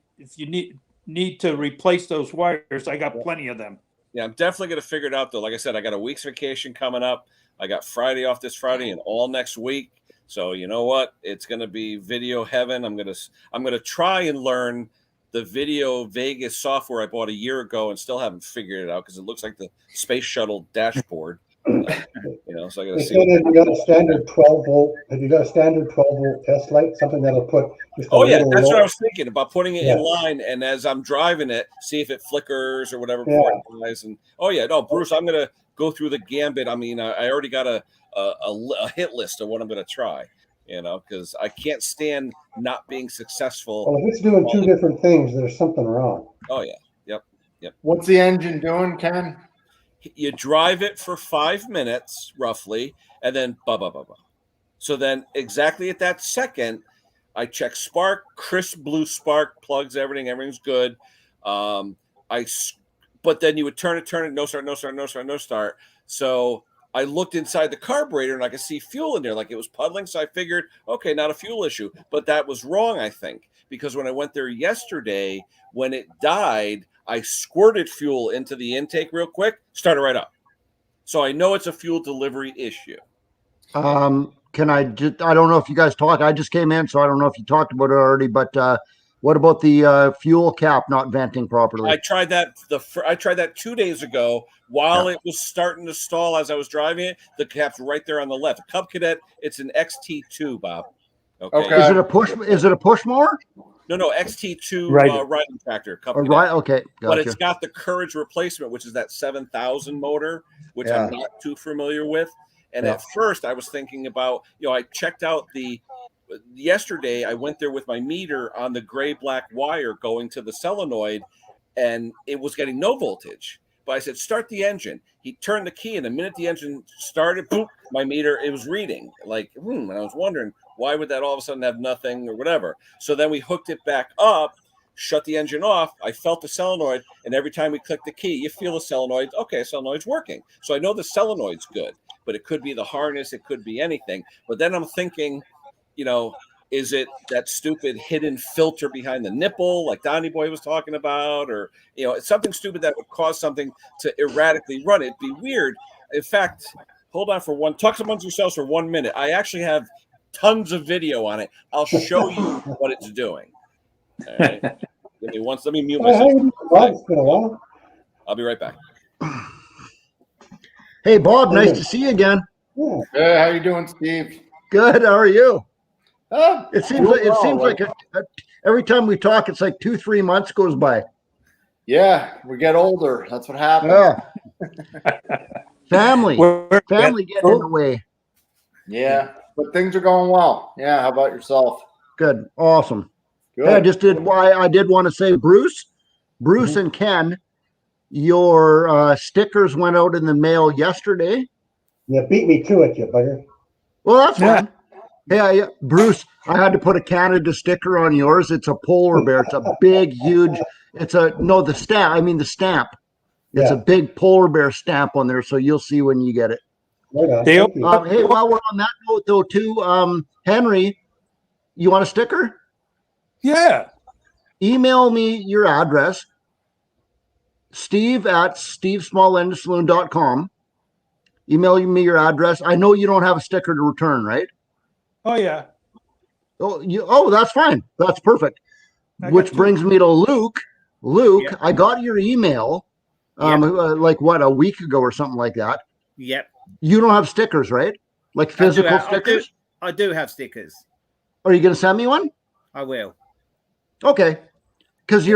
need to replace those wires, I got plenty of them. Yeah, I'm definitely going to figure it out, though. Like I said, I got a week's vacation coming up. I got Friday off this Friday and all next week. So you know what? It's going to be video heaven. I'm going to try and learn the Video Vegas software I bought a year ago and still haven't figured it out because it looks like the space shuttle dashboard. So I got to see. Have you got a standard 12 volt? Have you got a standard 12 volt test light? Something that'll put. That's what I was thinking about, putting it in line, and as I'm driving it, see if it flickers or whatever. Before it dies. And Bruce, I'm gonna go through the gambit. I mean, I already got a hit list of what I'm gonna try. Because I can't stand not being successful. Well, if it's doing 2 different things, there's something wrong. Oh yeah, yep. What's the engine doing, Ken? You drive it for 5 minutes roughly, and then So then exactly at that second, I check spark, crisp blue spark, plugs everything's good. But then you would turn it, no start. So I looked inside the carburetor and I could see fuel in there, like it was puddling. So I figured, okay, not a fuel issue, but that was wrong, I think, because when I went there yesterday, when it died, I squirted fuel into the intake real quick, started right up. So I know it's a fuel delivery issue. can I just, I don't know if you guys talk. I just came in, so I don't know if you talked about it already, but what about the fuel cap not venting properly? I tried that. I tried that 2 days ago while it was starting to stall as I was driving it. The cap's right there on the left. Cub Cadet. It's an XT2, Bob. Okay. Is it a push? Is it a push mower? No, XT2 Right. riding tractor. Cub Cadet. Right. Okay. Gotcha. But it's got the Courage replacement, which is that 7,000 motor, which I'm not too familiar with. And at first, I was thinking about, I checked out yesterday. I went there with my meter on the gray-black wire going to the solenoid, and it was getting no voltage. But I said, start the engine. He turned the key, and the minute the engine started, boop, my meter, it was reading. And I was wondering, why would that all of a sudden have nothing or whatever? So then we hooked it back up, shut the engine off. I felt the solenoid, and every time we click the key, you feel the solenoid. Okay, solenoid's working. So I know the solenoid's good, but it could be the harness. It could be anything. But then I'm thinking, is it that stupid hidden filter behind the nipple like Donnie Boy was talking about? Or, it's something stupid that would cause something to erratically run. It'd be weird. In fact, hold on talk amongst yourselves for 1 minute. I actually have tons of video on it. I'll show you what it's doing. All right. Give me once. Let me mute myself. It's been a while. I'll be right back. Hey, Bob, nice to see you again. Yeah. Hey, how you doing, Steve? Good. How are you? Oh, It seems like every time we talk, it's like 2-3 months goes by. yeah, we get older. That's what happens. Yeah. Family getting in the way. Yeah, but things are going well. Yeah, how about yourself? Good. Awesome. Good. Hey, I did want to say, Bruce and Ken, your stickers went out in the mail yesterday. You beat me to it, you bugger. Well, that's fine. Hey, Bruce, I had to put a Canada sticker on yours. It's a polar bear. It's a big, huge. The stamp. I mean the stamp. It's a big polar bear stamp on there, so you'll see when you get it. Right on. Hey, Thank you. Hey, while we're on that note, though, too, Henry, you want a sticker? Yeah. Email me your address, steve@stevesmallendersaloon.com. Email me your address. I know you don't have a sticker to return, right? Oh, yeah. Oh, that's fine. That's perfect. Which brings me to Luke. Luke, I got your email a week ago or something like that. Yep. You don't have stickers, right? Like physical stickers? I do have stickers. Are you going to send me one? I will. Okay. Because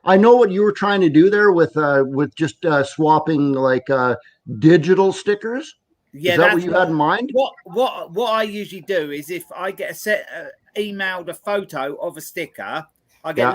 I know what you were trying to do there with just swapping digital stickers. Yeah, is that what you had in mind? What I usually do is if I get emailed a photo of a sticker, I get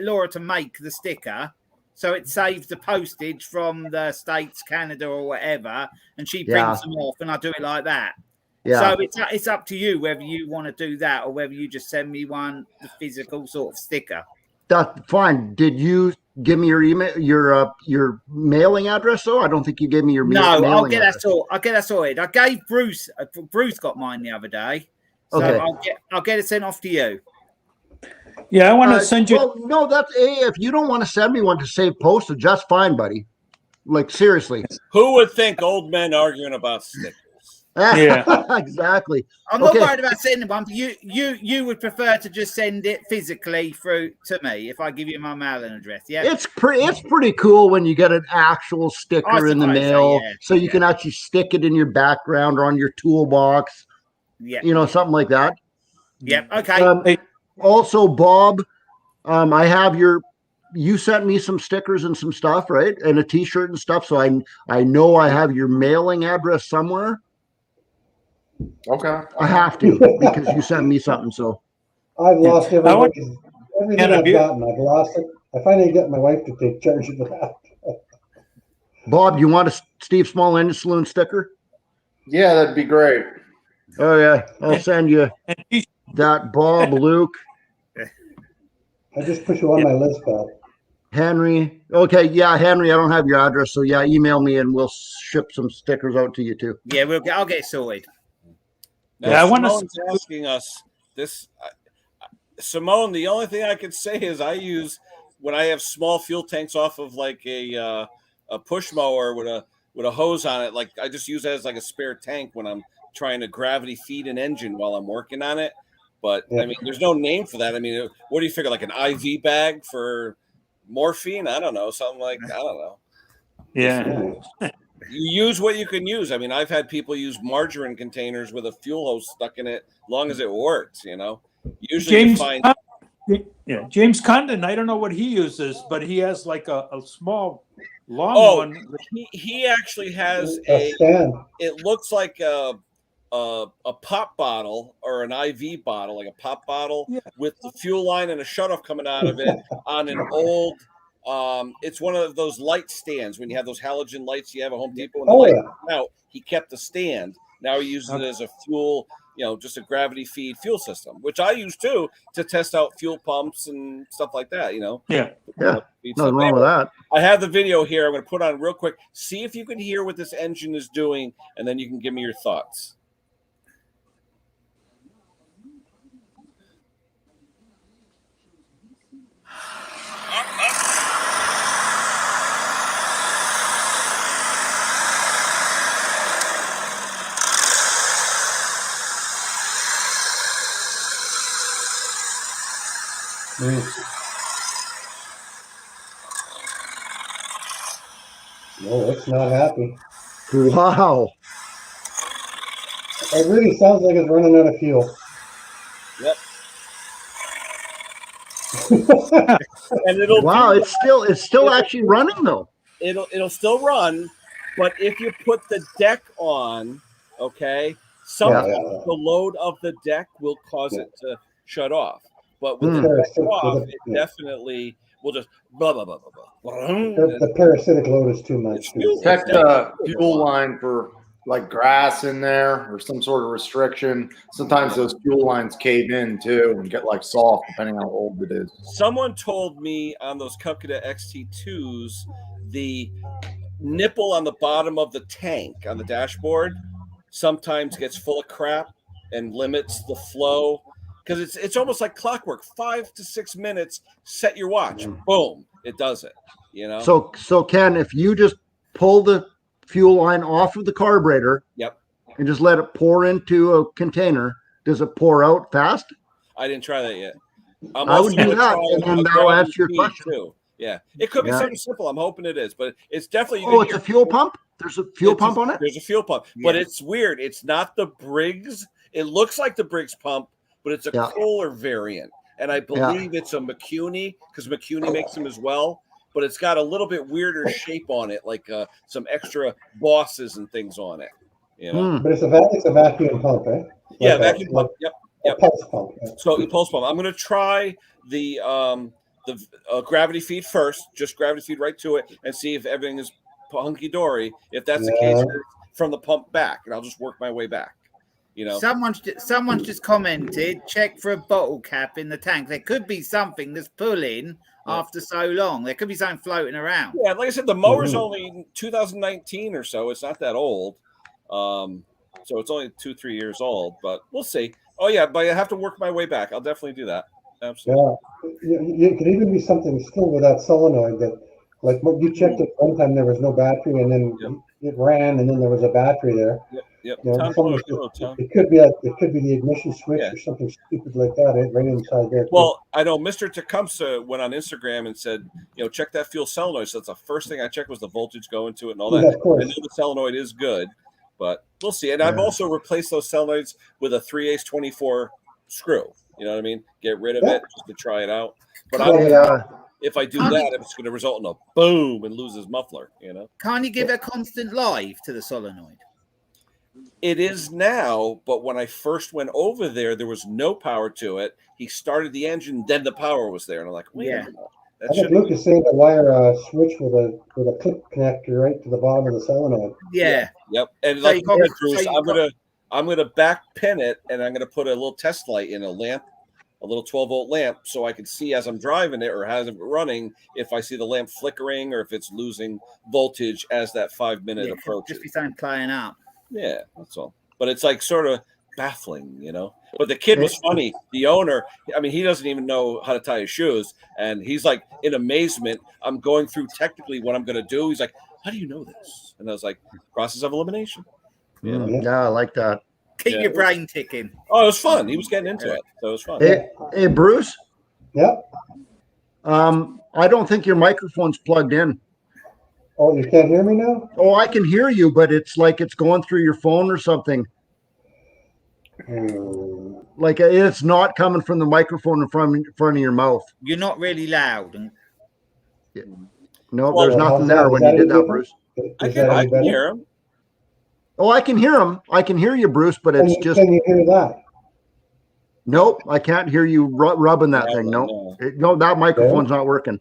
Laura to make the sticker, so it saves the postage from the States, Canada, or whatever, and she prints them off, and I do it like that. Yeah. So it's up to you whether you want to do that or whether you just send me the physical sort of sticker. That's fine. Did you give me your email, your mailing address? Though I don't think you gave me your mailing address. I'll get that sorted. I gave Bruce. Bruce got mine the other day, so I'll get it sent off to you. Yeah, I want to send you. Well, no, that's if you don't want to send me one to save postage, that's fine, buddy. Like seriously, who would think old men arguing about stickers? Yeah, exactly. I'm not worried about sending one. But you would prefer to just send it physically through to me if I give you my mailing address. Yeah, it's pretty cool when you get an actual sticker in the mail, so you can actually stick it in your background or on your toolbox. Yeah, something like that. Yep. Okay. Also, Bob, I have you sent me some stickers and some stuff, right? And a T-shirt and stuff. So I know I have your mailing address somewhere. Okay. I have to because you sent me something. So I've lost everything I've gotten. I've lost it. I finally get my wife to take charge of that. Bob, you want a Steve Small Engine Saloon sticker? Yeah, that'd be great. Oh yeah, I'll send you that, Bob, Luke. I just put you on my list, Bob. Henry. Okay, yeah, Henry, I don't have your address, so yeah, email me and we'll ship some stickers out to you too. Yeah, I'll get it sorted. Now, Simone's asking us this. Simone, the only thing I can say is I use when I have small fuel tanks off of like a push mower with a hose on it. Like I just use it as like a spare tank when I'm trying to gravity feed an engine while I'm working on it. But I mean, there's no name for that. I mean, what do you figure? Like an IV bag for morphine? I don't know. Something like, I don't know. Yeah. You use what you can use. I mean, I've had people use margarine containers with a fuel hose stuck in it, as long as it works, you know. Usually James, you find James Condon, I don't know what he uses, but he has like a small long one. He actually has a stand. It looks like a pop bottle or an IV bottle, like a pop bottle with the fuel line and a shutoff coming out of it on an old. It's one of those light stands when you have those halogen lights you have at Home Depot. And the light out, he kept the stand. Now he uses it as a fuel, you know, just a gravity feed fuel system, which I use too to test out fuel pumps and stuff like that. You know. Yeah. Nothing wrong with that. I have the video here. I'm going to put on real quick. See if you can hear what this engine is doing, and then you can give me your thoughts. No, it's not happy. Wow. It really sounds like it's running out of fuel. Yep. And it's still actually running though. It'll still run, but if you put the deck on, okay, sometimes the load of the deck will cause it to shut off. But with the deck off, it definitely will just blah blah blah blah blah. The parasitic load is too much. Check the fuel line for like grass in there or some sort of restriction. Sometimes those fuel lines cave in too and get like soft depending on how old it is. Someone told me on those Cup Cadet XT2s, the nipple on the bottom of the tank on the dashboard sometimes gets full of crap and limits the flow because it's almost like clockwork. 5 to 6 minutes, set your watch, boom, it does it. You know. So Ken, if you just pull the fuel line off of the carburetor, and just let it pour into a container, does it pour out fast? I didn't try that yet. I would do that, and then that'll answer your question too. Yeah, it could be something simple. I'm hoping it is, but it's definitely. It's a fuel pump. There's a fuel pump on it. There's a fuel pump, but it's weird. It's not the Briggs. It looks like the Briggs pump, but it's a Kohler variant, and I believe it's a McCuney because McCuney makes them as well. But it's got a little bit weirder shape on it, like some extra bosses and things on it. You know, but it's a vacuum pump, right? Yeah, vacuum pump. Yep. Pulse pump. So the pulse pump. I'm going to try the gravity feed first, just gravity feed right to it, and see if everything is hunky dory. If that's the case, from the pump back, and I'll just work my way back. You know, someone's just commented, check for a bottle cap in the tank. There could be something that's pulling after so long. There could be something floating around. Yeah, like I said, the mower's only 2019 or so. It's not that old. So it's only 2-3 years old, but we'll see. Oh yeah, but I have to work my way back. I'll definitely do that. Absolutely. Yeah, it could even be something still with that solenoid that, like, when you checked it one time, there was no battery, and then it ran, and then there was a battery there. Yep. You know, it could be the ignition switch or something stupid like that, right inside there. Well, I know Mr. Tecumseh went on Instagram and said, check that fuel solenoid. So that's the first thing I checked was the voltage going to it and all that. I knew the solenoid is good, but we'll see. And I've also replaced those solenoids with a 3/8 24 screw. You know what I mean? Get rid of it just to try it out. But if I do that, it's going to result in a boom and lose his muffler. You know? Can't you give a constant live to the solenoid? It is now, but when I first went over there was no power to it. He started the engine, then the power was there, and I'm like, wait a minute. I think Luke is saying to wire a switch with a clip connector right to the bottom of the solenoid. Yeah. Yep. And so like Bruce, I'm gonna back pin it, and I'm gonna put a little test light in a lamp, a little 12-volt lamp, so I can see as I'm driving it or as I'm running if I see the lamp flickering or if it's losing voltage as that 5 minute approaches. Just be something playing up. Yeah, that's all. But it's like sort of baffling, you know. But the kid was funny. The owner, I mean, he doesn't even know how to tie his shoes, and he's like in amazement. I'm going through technically what I'm going to do. He's like, "How do you know this?" And I was like, "Process of elimination." Yeah, I like that. Keep your brain ticking. Oh, it was fun. He was getting into it, so it was fun. Hey, Bruce. Yep. I don't think your microphone's plugged in. Oh, you can't hear me now? Oh, I can hear you, but it's like it's going through your phone or something. Like it's not coming from the microphone in front of your mouth. You're not really loud. No, there's nothing there when you did that, Bruce. I can hear him. Oh, I can hear him. I can hear you, Bruce, but it's just. Can you hear that? Nope, I can't hear you rubbing that thing. No, that microphone's not working.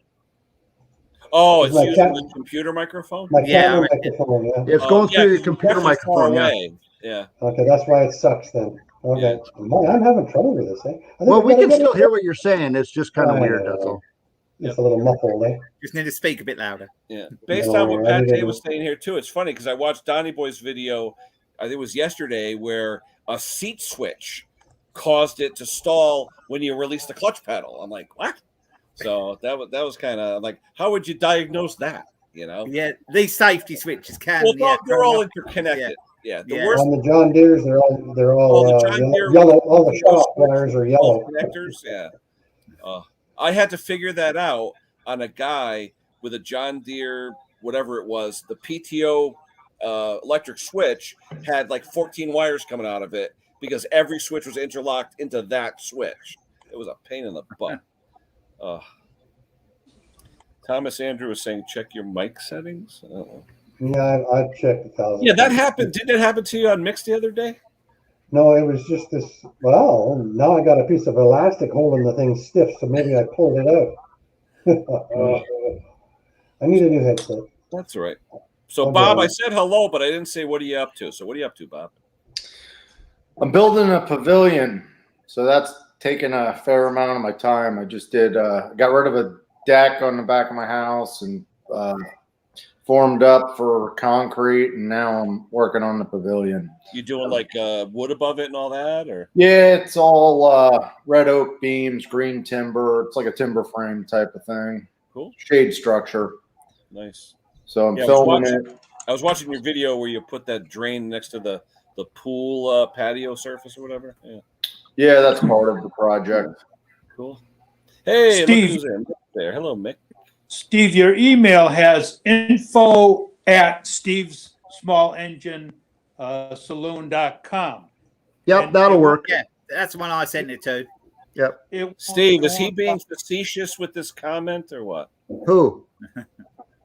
Oh, it's using the computer microphone? My camera microphone, yeah. It's going through the computer microphone, yeah. Okay, that's why it sucks then. Okay. Yeah. I'm having trouble with this thing. Well, we can still hear what you're saying. It's just kind of weird, that's all. It's a little muffled, eh? Just need to speak a bit louder. Yeah. Based on what Pat was saying here, too, it's funny because I watched Donnie Boy's video, I think it was yesterday, where a seat switch caused it to stall when you release the clutch pedal. I'm like, what? So that was kind of like, how would you diagnose that? You know? Yeah, these safety switches can. Well, they're all interconnected. Yeah. The worst on the John Deere's, they're all yellow. All the shut-off wires are yellow. Connectors, yeah. I had to figure that out on a guy with a John Deere, whatever it was. The PTO electric switch had like 14 wires coming out of it because every switch was interlocked into that switch. It was a pain in the butt. Thomas Andrew was saying, check your mic settings. Yeah, I've checked 1,000. Yeah, that happened. Didn't it happen to you on Mix the other day? No, it was just this. Well, now I got a piece of elastic holding the thing stiff, so maybe I pulled it out. I need a new headset. That's all right. So, Bob, I said hello, but I didn't say what are you up to. So, what are you up to, Bob? I'm building a pavilion, so that's taken a fair amount of my time. I just got rid of a deck on the back of my house and formed up for concrete, and now I'm working on the pavilion. You doing like wood above it and all that, or? Yeah, it's all red oak beams, green timber. It's like a timber frame type of thing. Cool. Shade structure. Nice. So I'm filming it. I was watching your video where you put that drain next to the pool patio surface or whatever. Yeah, that's part of the project. Cool. Hey, Steve, look who's in there. Hello, Mick. Steve, your email has info@stevesmallengine saloon.com. Yep, that'll work. Yeah, that's the one I sent it to. Yep. Steve, is he being facetious with this comment or what? Who?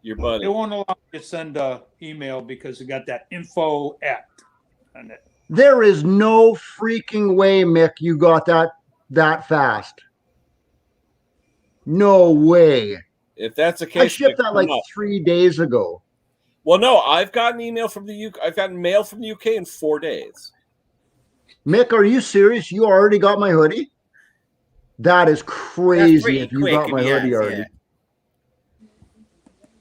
Your buddy. It won't allow you to send an email because it got that info@ on it. There is no freaking way, Mick, you got that fast. No way. If that's the case, I shipped that like 3 days ago. Well, no, I've gotten email from the UK. I've gotten mail from the UK in 4 days. Mick, are you serious? You already got my hoodie? That is crazy if you got my hoodie already. Yeah.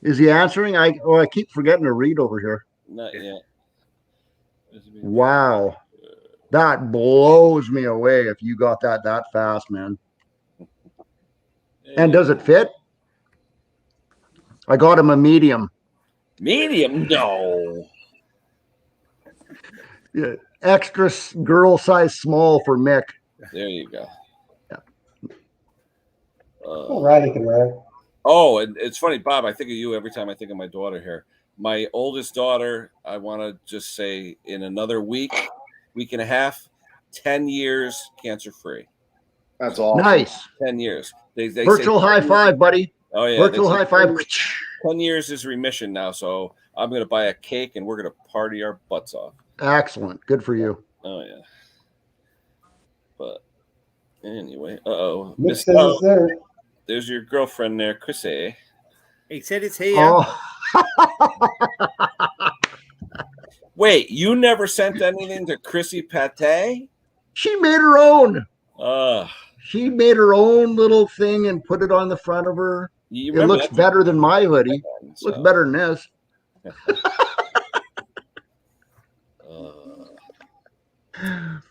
Is he answering? I keep forgetting to read over here. Not yet. Wow. That blows me away if you got that fast, man. And does it fit? I got him a medium. Medium? No. Yeah, extra girl size small for Mick. There you go. Yeah. All right, you can wear it. Oh, and it's funny, Bob. I think of you every time I think of my daughter here. My oldest daughter, I want to just say, in another week and a half, 10 years cancer-free. That's awesome. Nice. 10 years. They virtual high five, buddy. Oh, yeah. Virtual high five. 10 years is remission now, so I'm going to buy a cake and we're going to party our butts off. Excellent. Good for you. Oh, yeah. But anyway, uh-oh. There's your girlfriend there, Chrissy. He said it's here. Oh. Wait, you never sent anything to Chrissy Pate? She made her own. She made her own little thing and put it on the front of her. It looks better than my hoodie. So. Looks better than this.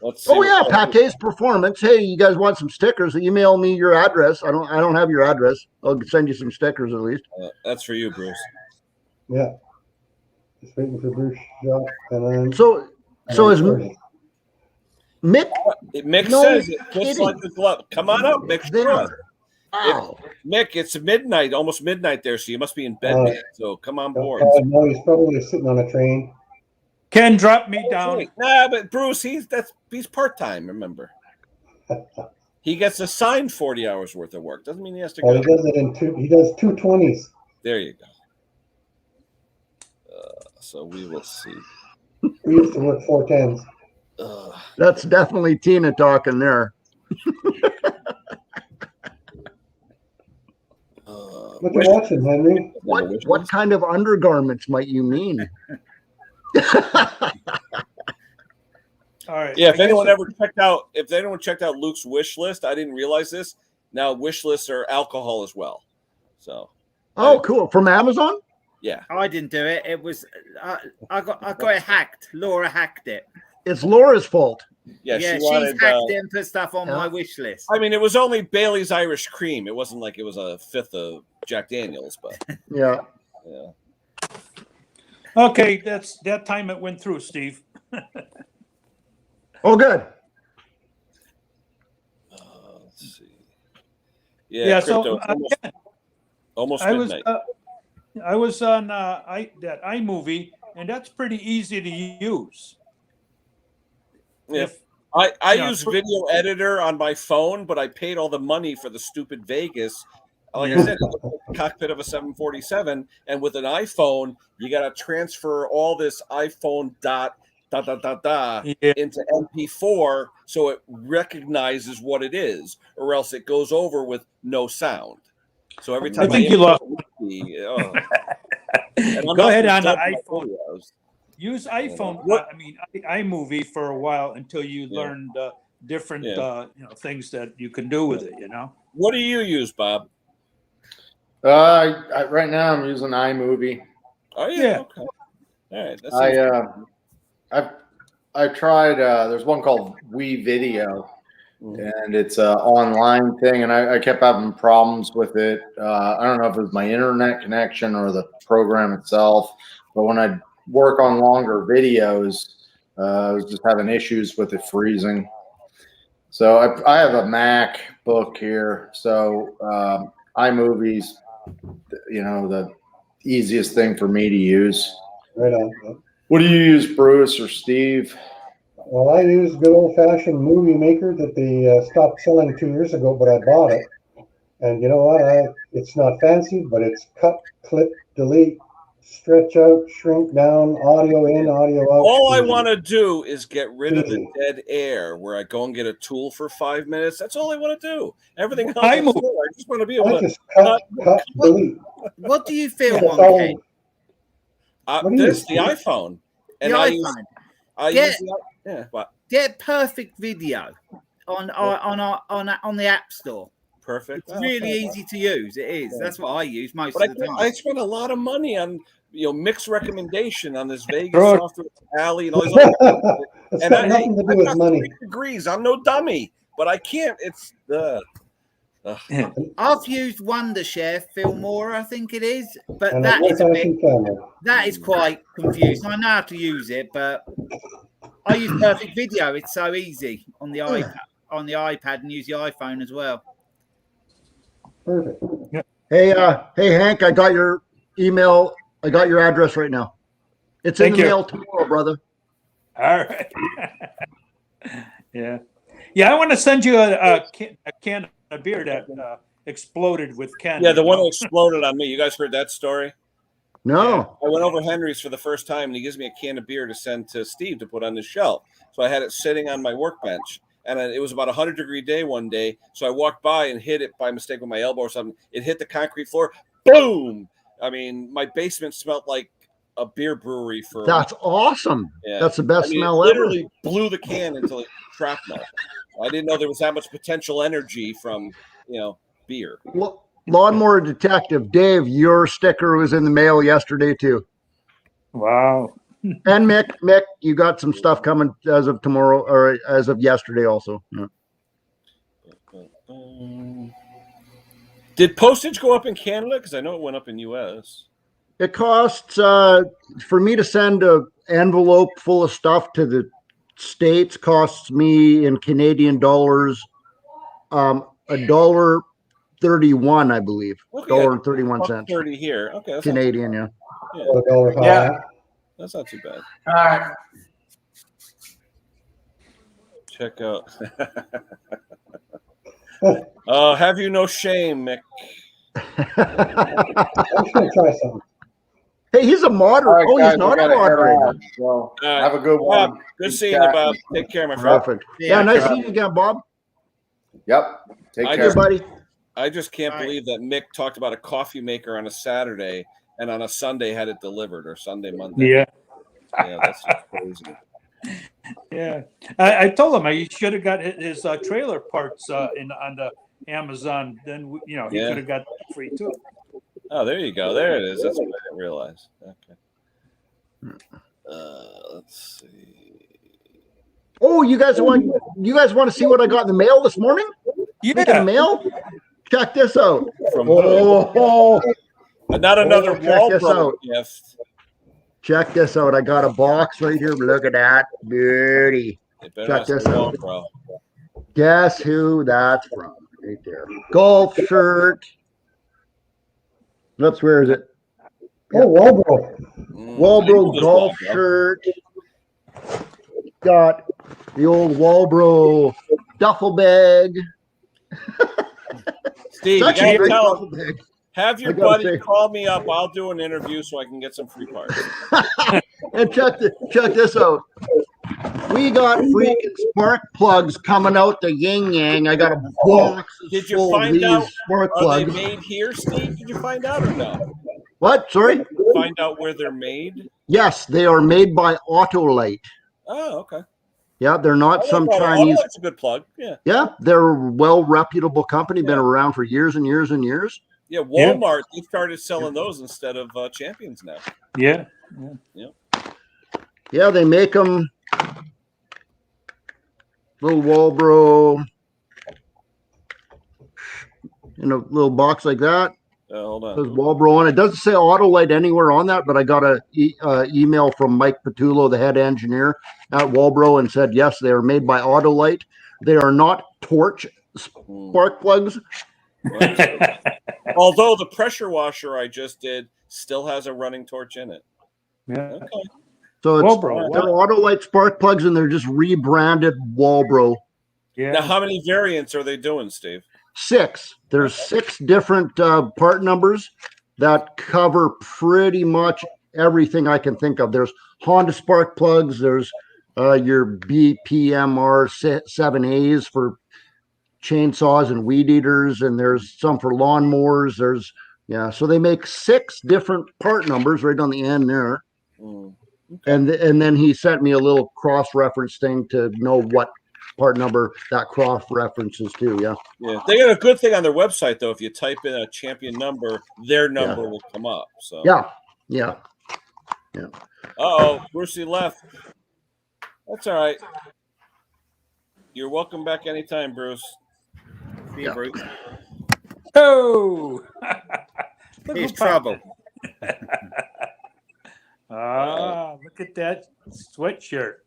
Let's see. Oh yeah, Pate's Performance. Hey, you guys want some stickers? Email me your address. I don't have your address. I'll send you some stickers at least. That's for you, Bruce. Yeah. Just waiting for Bruce. So is Mick? Mick No says it just kidding. like the glove. Come on up, Mick. There. Wow. Mick, it's midnight, almost midnight there, so you must be in bed, man. So come on board. No, he's probably sitting on a train. Ken, drop me down. Nah, but Bruce, he's part-time, remember. He gets assigned 40 hours worth of work. Doesn't mean he has to go. He does it he does 2 20s. There you go. So we will see. We used to work 4 10s. That's definitely Tina talking there. What you watching, Henry? What kind of undergarments might you mean? All right. Yeah, if anyone checked out Luke's wish list, I didn't realize this. Now wish lists are alcohol as well. So. Cool. From Amazon? Yeah. I didn't do it. It was I got it hacked. Laura hacked it. It's Laura's fault. Yeah, she's wanted, hacked it and put stuff on my wish list. I mean, it was only Bailey's Irish Cream. It wasn't like it was a fifth of Jack Daniels, but yeah. Okay, that's that time it went through, Steve. Oh, good. Let's see. Yeah. So almost midnight. I was on that iMovie, and that's pretty easy to use. Yeah. I use video editor on my phone, but I paid all the money for the stupid Vegas. Like I said, it's like the cockpit of a 747, and with an iPhone, you got to transfer all this iPhone into MP4 so it recognizes what it is, or else it goes over with no sound. So every time I think you lost. Go ahead on the iPhone. Use iPhone. iMovie for a while until you learned different things that you can do with it. What do you use, Bob? Right now I'm using iMovie. Oh yeah. Okay. All right. I tried. There's one called WeVideo, and it's an online thing, and I kept having problems with it. I don't know if it was my internet connection or the program itself, but when I work on longer videos, I was just having issues with it freezing. So I have a MacBook here, so iMovie's, the easiest thing for me to use. Right on. What do you use, Bruce or Steve? Well, I use good old-fashioned movie maker that they stopped selling 2 years ago, but I bought it. And you know what? It's not fancy, but it's cut, clip, delete, stretch out, shrink down, audio in, audio out. All I want to do is get rid of the dead air where I go and get a tool for 5 minutes. That's all I want to do. Everything else, I just want to be able to just cut, delete. What do you feel, Monkey? The iPhone. And get perfect video on the App Store. Perfect. It's really easy to use. It is. That's what I use most of the time. I spent a lot of money on Mick's recommendation on this Vegas software alley and all these other it's got nothing to do with money. Degrees. I'm no dummy, but I can't. It's I've used Wondershare Filmora, I think it is, but that is quite confusing. I know how to use it, but I use Perfect Video. It's so easy on the iPad, and use the iPhone as well. Perfect. Hey, Hank, I got your email. I got your address right now. It's in the mail tomorrow, brother. All right. Yeah. I want to send you a can of beer that exploded with Ken. Yeah, the one that exploded on me. You guys heard that story? No. I went over Henry's for the first time, and he gives me a can of beer to send to Steve to put on the shelf. So I had it sitting on my workbench. And it was about 100-degree day one day. So I walked by and hit it by mistake with my elbow or something. It hit the concrete floor. Boom! I mean, my basement smelled like a beer brewery for. That's awesome. Yeah. That's the best smell ever. Literally blew the can until it shrapnel. I didn't know there was that much potential energy from beer. Lawnmower Detective Dave, your sticker was in the mail yesterday too. Wow. And Mick, you got some stuff coming as of tomorrow or as of yesterday also. Yeah. Did postage go up in Canada? Because I know it went up in U.S. It costs for me to send an envelope full of stuff to the States costs me in Canadian dollars $1.31, I believe. $1.31. 30 here. Okay, that's Canadian, yeah. Yeah. That's not too bad. All right. Check out. Have you no shame, Mick? I'm just gonna try something. Hey, he's a moderator. All right, guys, he's not we a gotta head moderator. out. So have a good one. Good seeing you, Bob. Take care, my friend. Perfect. Yeah, nice seeing you again, Bob. Yep. Take care, Good, buddy. I just can't believe that Mick talked about a coffee maker on a Saturday and on a Sunday had it delivered, or Sunday, Monday. Yeah. Yeah, that's just crazy. Yeah, I told him I should have got his trailer parts on the Amazon. Then he could have got that free too. Oh, there you go. There it is. That's what I didn't realize. Okay. Let's see. Oh, you guys want to see what I got in the mail this morning? Yeah. In the mail? Check this out. From not another wall gift. Check this out. I got a box right here. Look at that. Beauty. Check this out. Guess who that's from? Right there. Golf shirt. Oops, where is it? Oh, Walbro. Walbro golf shirt. Got the old Walbro duffel bag. Steve, you gotta tell him. Have your buddy say, call me up. I'll do an interview so I can get some free parts. And check this out. We got freaking spark plugs coming out the yin yang. I got a box. Did you find out? Spark Are plugs. they made here, Steve? Did you find out or no? What? Sorry? Find out where they're made? Yes, they are made by Autolite. Oh, okay. Yeah, they're not some Chinese. That's a good plug. Yeah. Yeah, they're a well-reputable company. Been around for years and years and years. Yeah, Walmart, they started selling those instead of Champions now. Yeah. Yeah, they make them. Little Walbro in a little box like that. Hold on. It says Walbro on it. Doesn't say Autolite anywhere on that, but I got an email from Mike Patullo, the head engineer at Walbro, and said, yes, they are made by Autolite. They are not torch spark plugs. Although the pressure washer I just did still has a running torch in it. Yeah. Okay. So it's, Walbro, they're Autolite spark plugs, and they're just rebranded Walbro. Yeah. Now, how many variants are they doing, Steve? 6. There's 6 different part numbers that cover pretty much everything I can think of. There's Honda spark plugs. There's your BPMR 7As for chainsaws and weed eaters, and there's some for lawnmowers. So they make 6 different part numbers right on the end there. Okay. And then he sent me a little cross-reference thing to know what part number that cross references to. Yeah, they got a good thing on their website though. If you type in a champion number, their number will come up. So yeah. Brucey left. That's all right. You're welcome back anytime, Bruce. See you, Bruce. Oh, he's trouble. Look at that sweatshirt.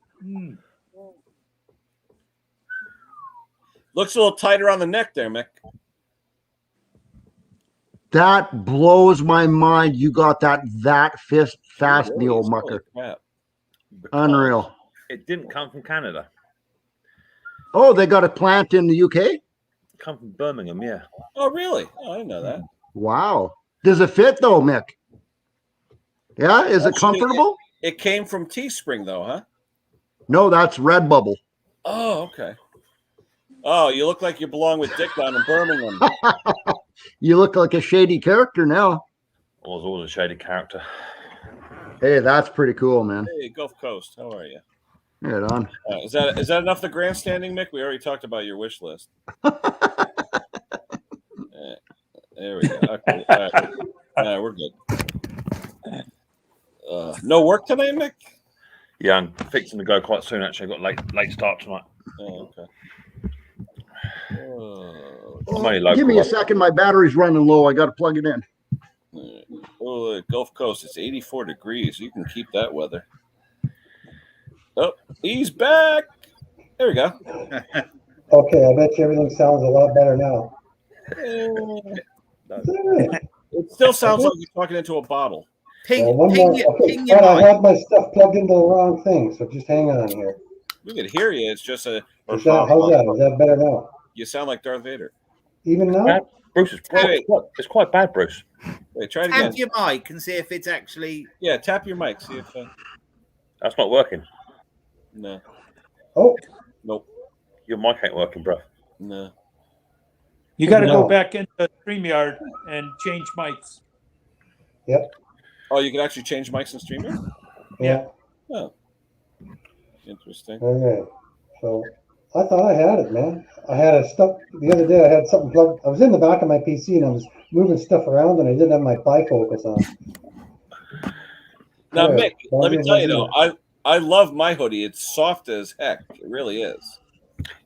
Looks a little tighter on the neck there, Mick. That blows my mind. You got that fast, Neil Mucker. Unreal. It didn't come from Canada. Oh, they got a plant in the UK? It come from Birmingham, yeah. Oh, really? Oh, I didn't know that. Wow. Does it fit though, Mick? Yeah, is it comfortable? It came from Teespring though, huh? No, that's Redbubble. Oh, okay. Oh, you look like you belong with Dick down in Birmingham. You look like a shady character now. I was always a shady character. Hey, that's pretty cool, man. Hey, Gulf Coast, how are you? Right on. Is that enough the grandstanding, Mick? We already talked about your wish list. There we go. Okay. All right, we're good. No work today, Mick? Yeah, I'm fixing to go quite soon. Actually, I've got late start tonight. Oh, okay. Give me a second. My battery's running low. I got to plug it in. Gulf Coast, it's 84 degrees. You can keep that weather. Oh, he's back. There we go. Okay, I bet you everything sounds a lot better now. It still sounds like you're talking into a bottle. Ping, Well, one ping, more. your- Okay, ping your but I mic. had my stuff plugged into the wrong thing, so just hang on here. We could hear you. It's just a. How's that? Is that better now? You sound like Darth Vader. Even now? Bruce, it's quite bad, Bruce. Wait, try it again. Tap your mic and see if it's actually. Yeah, tap your mic. See if. That's not working. No. Oh. Nope. Your mic ain't working, bro. No. You got to No. go back into StreamYard and change mics. Yep. Oh, you can actually change mics in StreamYard? Yeah. Oh. Interesting. Okay. So I thought I had it, man. I had a stuff the other day. I had something plugged. I was in the back of my PC and I was moving stuff around and I didn't have my bifocus on. Now, Yeah. Mick, let me tell you though, I love my hoodie. It's soft as heck. It really is.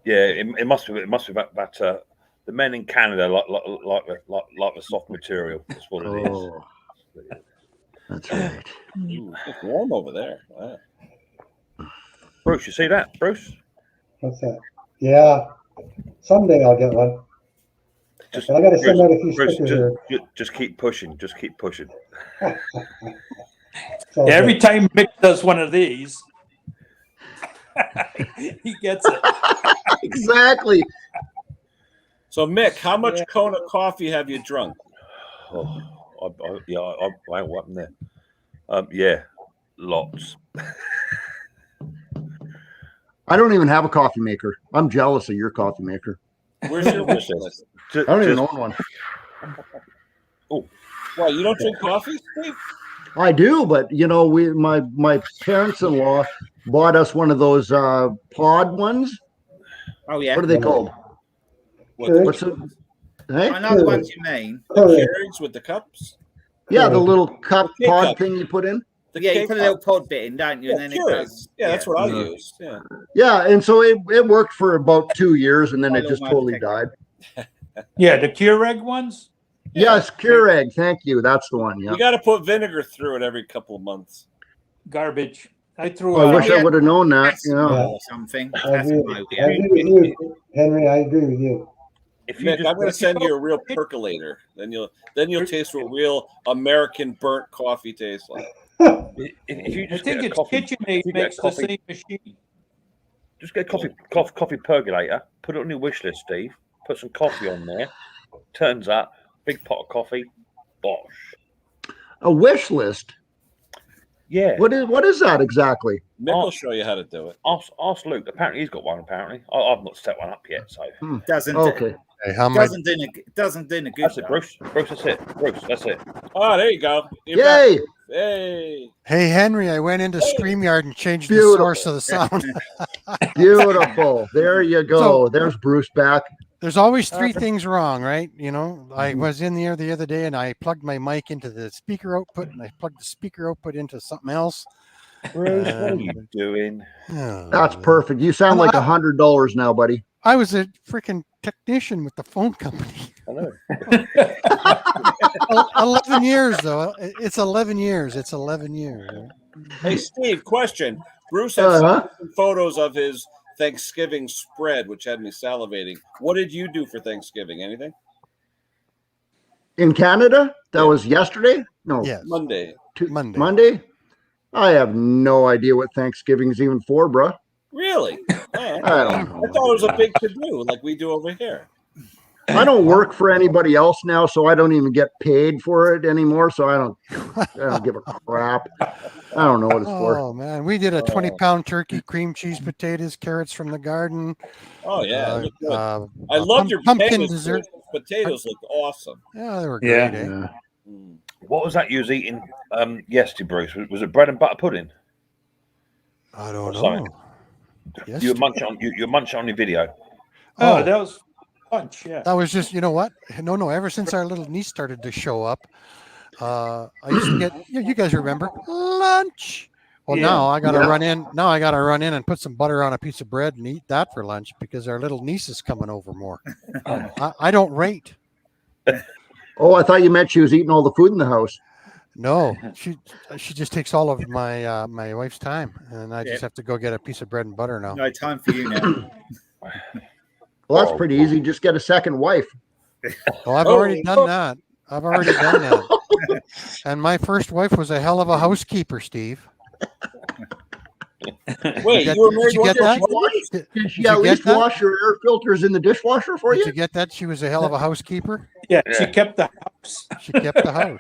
Yeah, it must be that the men in Canada like the soft material. That's what it is. Oh, that's right. Ooh, it's warm over there. Wow. Bruce, you see that, Bruce? What's that? Yeah. Someday I'll get one. Just, And I got to send out a few stickers here. just keep pushing. Just keep pushing. So, Every time Mick does one of these, he gets it. Exactly. So, Mick, how much Kona coffee have you drunk? Oh, I ain't wiping there. Yeah, lots. I don't even have a coffee maker. I'm jealous of your coffee maker. Where's your wish list? I don't even own one. Well, you don't drink coffee, Steve? I do, but you know, my parents-in-law bought us one of those pod ones. Oh yeah. What are they called? What's it? Hey? I know the ones you mean. The Keurigs with the cups? Yeah, the little cup The pod K-cup. thing you put in. Yeah, you put a little pod bit in, don't you? And then it does. Yeah, that's what I use. Yeah. Yeah, and so it worked for about 2 years, and then it just totally died. Yeah, the Keurig ones. Yes, Keurig. Thank you. That's the one. Yeah. You got to put vinegar through it every couple of months. Garbage. I threw. I wish I would have known that. Something. I agree with you, Henry. I agree with you. Mick, I'm going to send you a real percolator. Then you'll taste what real American burnt coffee tastes like. If you I just think get a it's coffee, KitchenAid if you get a makes the coffee- same machine. Just get a coffee percolator. Put it on your wish list, Steve. Put some coffee on there. Turns up, big pot of coffee. Bosh. A wish list. Yeah. What is that exactly? Mick will show you how to do it. Ask Luke. Apparently, he's got one. Apparently, I've not set one up yet. So Doesn't Okay. Hey, how much? doesn't do a good. that's it, Bruce. Bruce, that's it. Bruce, that's it. Oh, there you go. You're Yay! back. Hey. Hey, Henry, I went into StreamYard and changed Beautiful. the source of the sound. Beautiful. There you go. There's Bruce back. There's always three things wrong, right? You know, I was in there the other day and I plugged my mic into the speaker output and I plugged the speaker output into something else. Bruce, what are you doing? Oh, That's perfect. You sound like $100 now, buddy. I was a freaking technician with the phone company. I know. 11 years, though. It's 11 years. It's 11 years. Hey, Steve, question. Bruce has some photos of his Thanksgiving spread, which had me salivating. What did you do for Thanksgiving? Anything? In Canada? That was yesterday? No. Yes. Monday. Monday. Monday? I have no idea what Thanksgiving is even for, bro. Really? Oh, I don't know. I thought it was a big to-do like we do over here. I don't work for anybody else now, so I don't even get paid for it anymore. So I don't give a crap. I don't know what it's for. Oh, man. We did a 20-pound turkey, cream cheese, potatoes, carrots from the garden. Oh, yeah. It looked good. I I loved your pumpkin potatoes. dessert. Potatoes looked awesome. Yeah, they were great. Yeah. Eh? Yeah. What was that you was eating yesterday, Bruce? Was it bread and butter pudding? I don't Or know. something? Yes, You were munching on your video. Oh, that was lunch. Yeah. that was just, you know what? No. Ever since our little niece started to show up, I used to get. You guys remember lunch? Well, Yeah. now I gotta run in. Now I gotta run in and put some butter on a piece of bread and eat that for lunch because our little niece is coming over more. I don't rate. Oh, I thought you meant she was eating all the food in the house. No, she just takes all of my my wife's time, and I just have to go get a piece of bread and butter now. No time for you now. Well, that's pretty easy. Just get a second wife. Oh, I've already done that. I've already done that. And my first wife was a hell of a housekeeper, Steve. Wait, you were married? Did you get that? Did she at least wash your air filters in the dishwasher for you? Did you get that? She was a hell of a housekeeper. Yeah, she kept the house. She kept the house.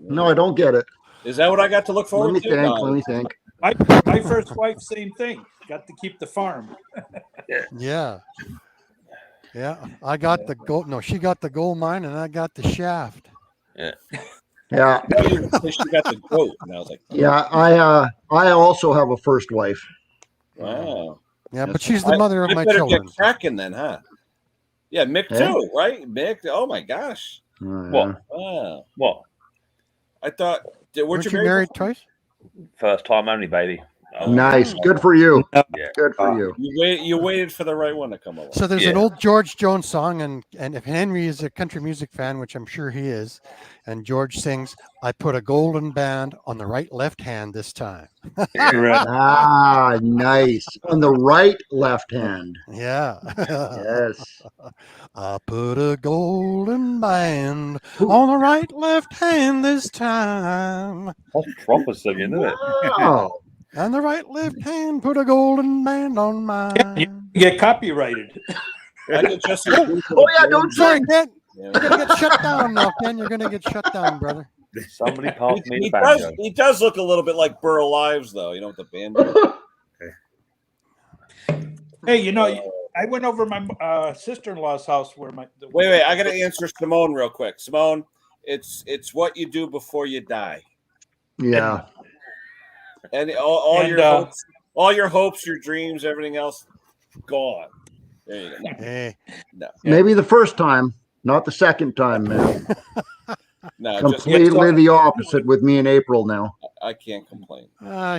No, I don't get it. Is that what I got to look forward to? Let me think. My first wife, same thing. Got to keep the farm. Yeah. Yeah. I got the gold. No, she got the gold mine, and I got the shaft. Yeah. Yeah. She got the goat, and I was like, yeah. I also have a first wife. Wow. Yeah, but she's the mother of my better children. Get cracking then, huh? Yeah, Mick too, right? Mick. Oh my gosh. What? Wow. What? I thought. Weren't you married twice? First time only, baby. Oh. Nice. Good for you. Yeah. Good for you. You waited for the right one to come along. So there's an old George Jones song, and if Henry is a country music fan, which I'm sure he is, and George sings, "I put a golden band on the right left hand this time." Ah, nice. On the right left hand. Yeah. Yes. I put a golden band on the right left hand this time. That's proper singing, isn't it? Wow. And the right left hand put a golden band on mine. You get copyrighted. I can just Oh yeah, don't Sorry, sing. Ken. You're gonna get shut down now, Ken. You're gonna get shut down, brother. Somebody passed me he the banjo. he does look a little bit like Burl Ives, though. You know, with the band. Hey, you know, I went over my sister-in-law's house where my. Wait! I got to answer Simone real quick. Simone, it's what you do before you die. Yeah. And all your hopes, your dreams, everything else, gone. There you go. No. Hey. No. Maybe the first time, not the second time, man. No, completely the opposite with me in April now. I can't complain.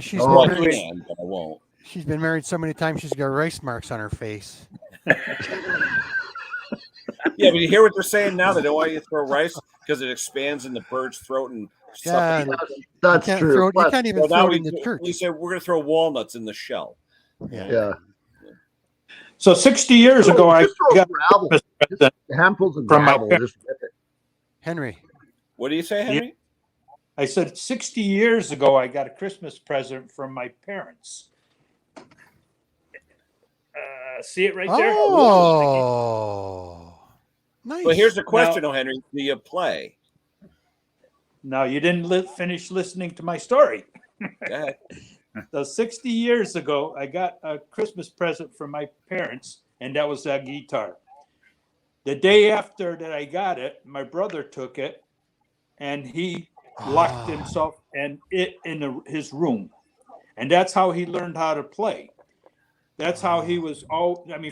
She's I can, but I won't. She's been married so many times she's got rice marks on her face. Yeah, but you hear what they're saying now? They don't want you to throw rice because it expands in the bird's throat and stuff. That's true. You can't even throw it in the church. We said we're going to throw walnuts in the shell. Yeah. So 60 years ago, I got handfuls of gravel. Henry. What do you say, Henry? I said 60 years ago, I got a Christmas present from my parents. See it right there? Oh, nice. Well, here's the question, Henry. Do you play? No, you didn't finish listening to my story. Go ahead. So 60 years ago, I got a Christmas present from my parents, and that was that guitar. The day after that I got it, my brother took it, and he locked himself in his room. And that's how he learned how to play. That's how he was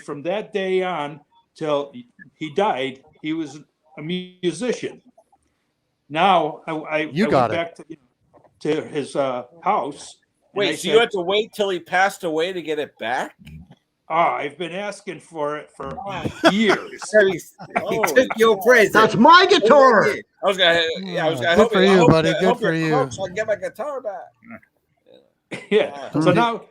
from that day on till he died, he was a musician. Now I went back to his house. Wait, so you had to wait till he passed away to get it back? I've been asking for it for years. He took your present. That's my guitar. I was gonna. Yeah, I was gonna. Good for you, buddy. Good for you. So I can get my guitar back. Yeah. So now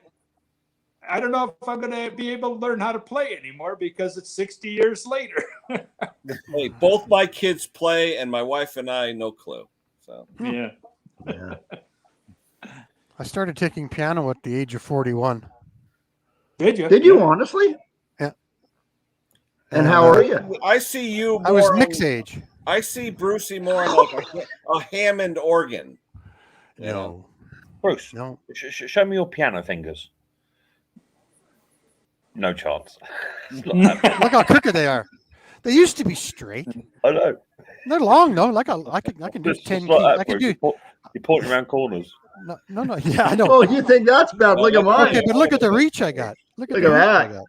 I don't know if I'm gonna be able to learn how to play anymore because it's 60 years later. Hey, both my kids play, and my wife and I, no clue. So yeah. I started taking piano at the age of 41. Did you? Did you honestly? Yeah. And how are you? I see you. I was mix age. I see Brucey more like a Hammond organ. No. Bruce, no. Show me your piano fingers. No chance. Look how crooked they are. They used to be straight. I know. They're long though. I can do 10 keys. Like I can do. You're pointing around corners. No. Yeah, I know. Oh, you think that's bad? Look at mine. Okay, but look at the reach I got. Look at that.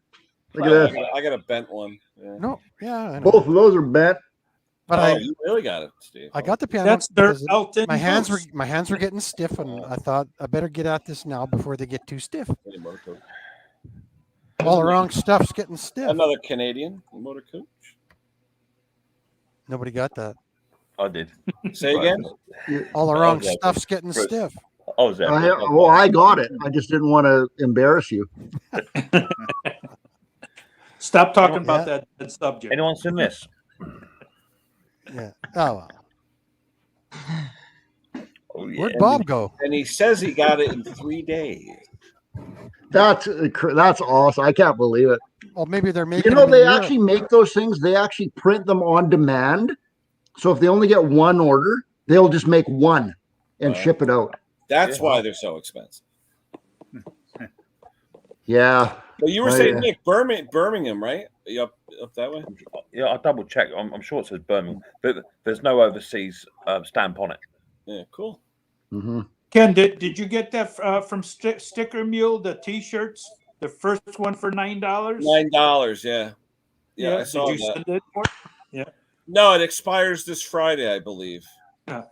Look at that. I got a bent one. Yeah. No, yeah. I know. Both of those are bent. But you really got it, Steve. I got the piano. That's their Elton. My hands were getting stiff, and I thought I better get at this now before they get too stiff. All the wrong stuff's getting stiff. Another Canadian motor coach. Nobody got that. I did. Say again. All the wrong Okay. stuff's getting Bruce. stiff. I was there. I got it. I just didn't want to embarrass you. Stop talking about that subject. Anyone seen this? Yeah. Oh, well. Oh, yeah. Where'd Bob go? And he says he got it in 3 days. That's awesome. I can't believe it. Well, maybe they're making. You know, them in they Europe. actually make those things. They actually print them on demand. So if they only get one order, they'll just make one and ship it out. That's why they're so expensive. Yeah. Well, you were saying, Nick, Birmingham, right? Are you up that way? Yeah, I double checked. I'm sure it says Birmingham, but there's no overseas stamp on it. Yeah, cool. Mm-hmm. Ken, did you get that from Sticker Mule, the T-shirts? The first one for $9? $9, yeah. Yeah, I saw did you that. send it for? Yeah. No, it expires this Friday, I believe. Yeah.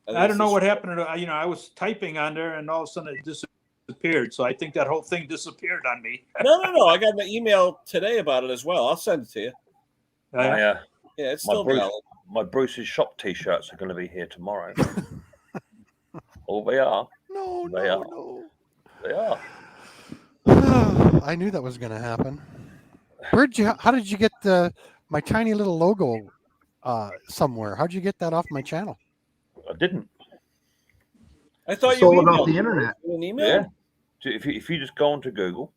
I don't know what happened. I was typing on there, and all of a sudden it disappeared. So I think that whole thing disappeared on me. No. I got an email today about it as well. I'll send it to you. Yeah, it's still valid. My Bruce's shop T-shirts are going to be here tomorrow. Oh, they are. No. They are. I knew that was going to happen. How did you get my tiny little logo somewhere? How'd you get that off my channel? I didn't. I thought sold you it off the internet. An email? Yeah. If you just go onto Google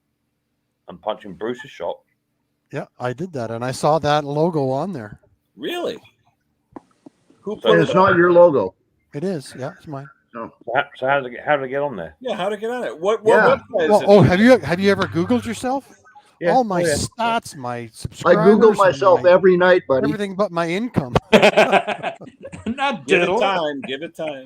and punch in Bruce's shop. Yeah, I did that, and I saw that logo on there. Really? And it's not your logo. It is. Yeah, it's mine. No. So how did I get on there? Yeah, how to get on it? What Yeah. website is it? Have you ever Googled yourself? Yeah. All my stats, my subscribers. I Google myself every night, buddy. Everything but my income. Not Give diddle. it time. Give it time.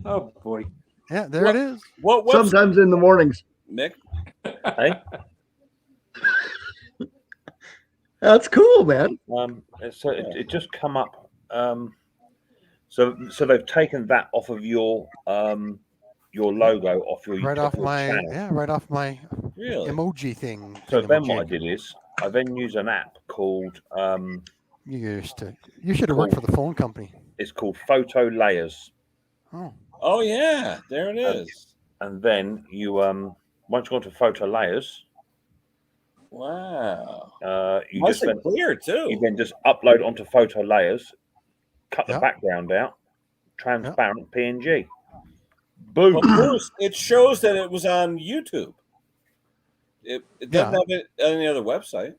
Oh boy. Yeah, there it is. What Sometimes in the mornings. Nick? Hey. That's cool, man. So it just come up. So they've taken that off of your logo off your Right off my channel. right off my Really? emoji thing. So then what I did is I then use an app called You should have worked for the phone company. It's called Photo Layers. Oh yeah, there it is. And then you once you go to Photo Layers. Wow. You Nice just and clear too. You then just upload onto Photo Layers, cut the background out, transparent PNG. Boom. But Bruce, it shows that it was on YouTube. It doesn't have it on any other website.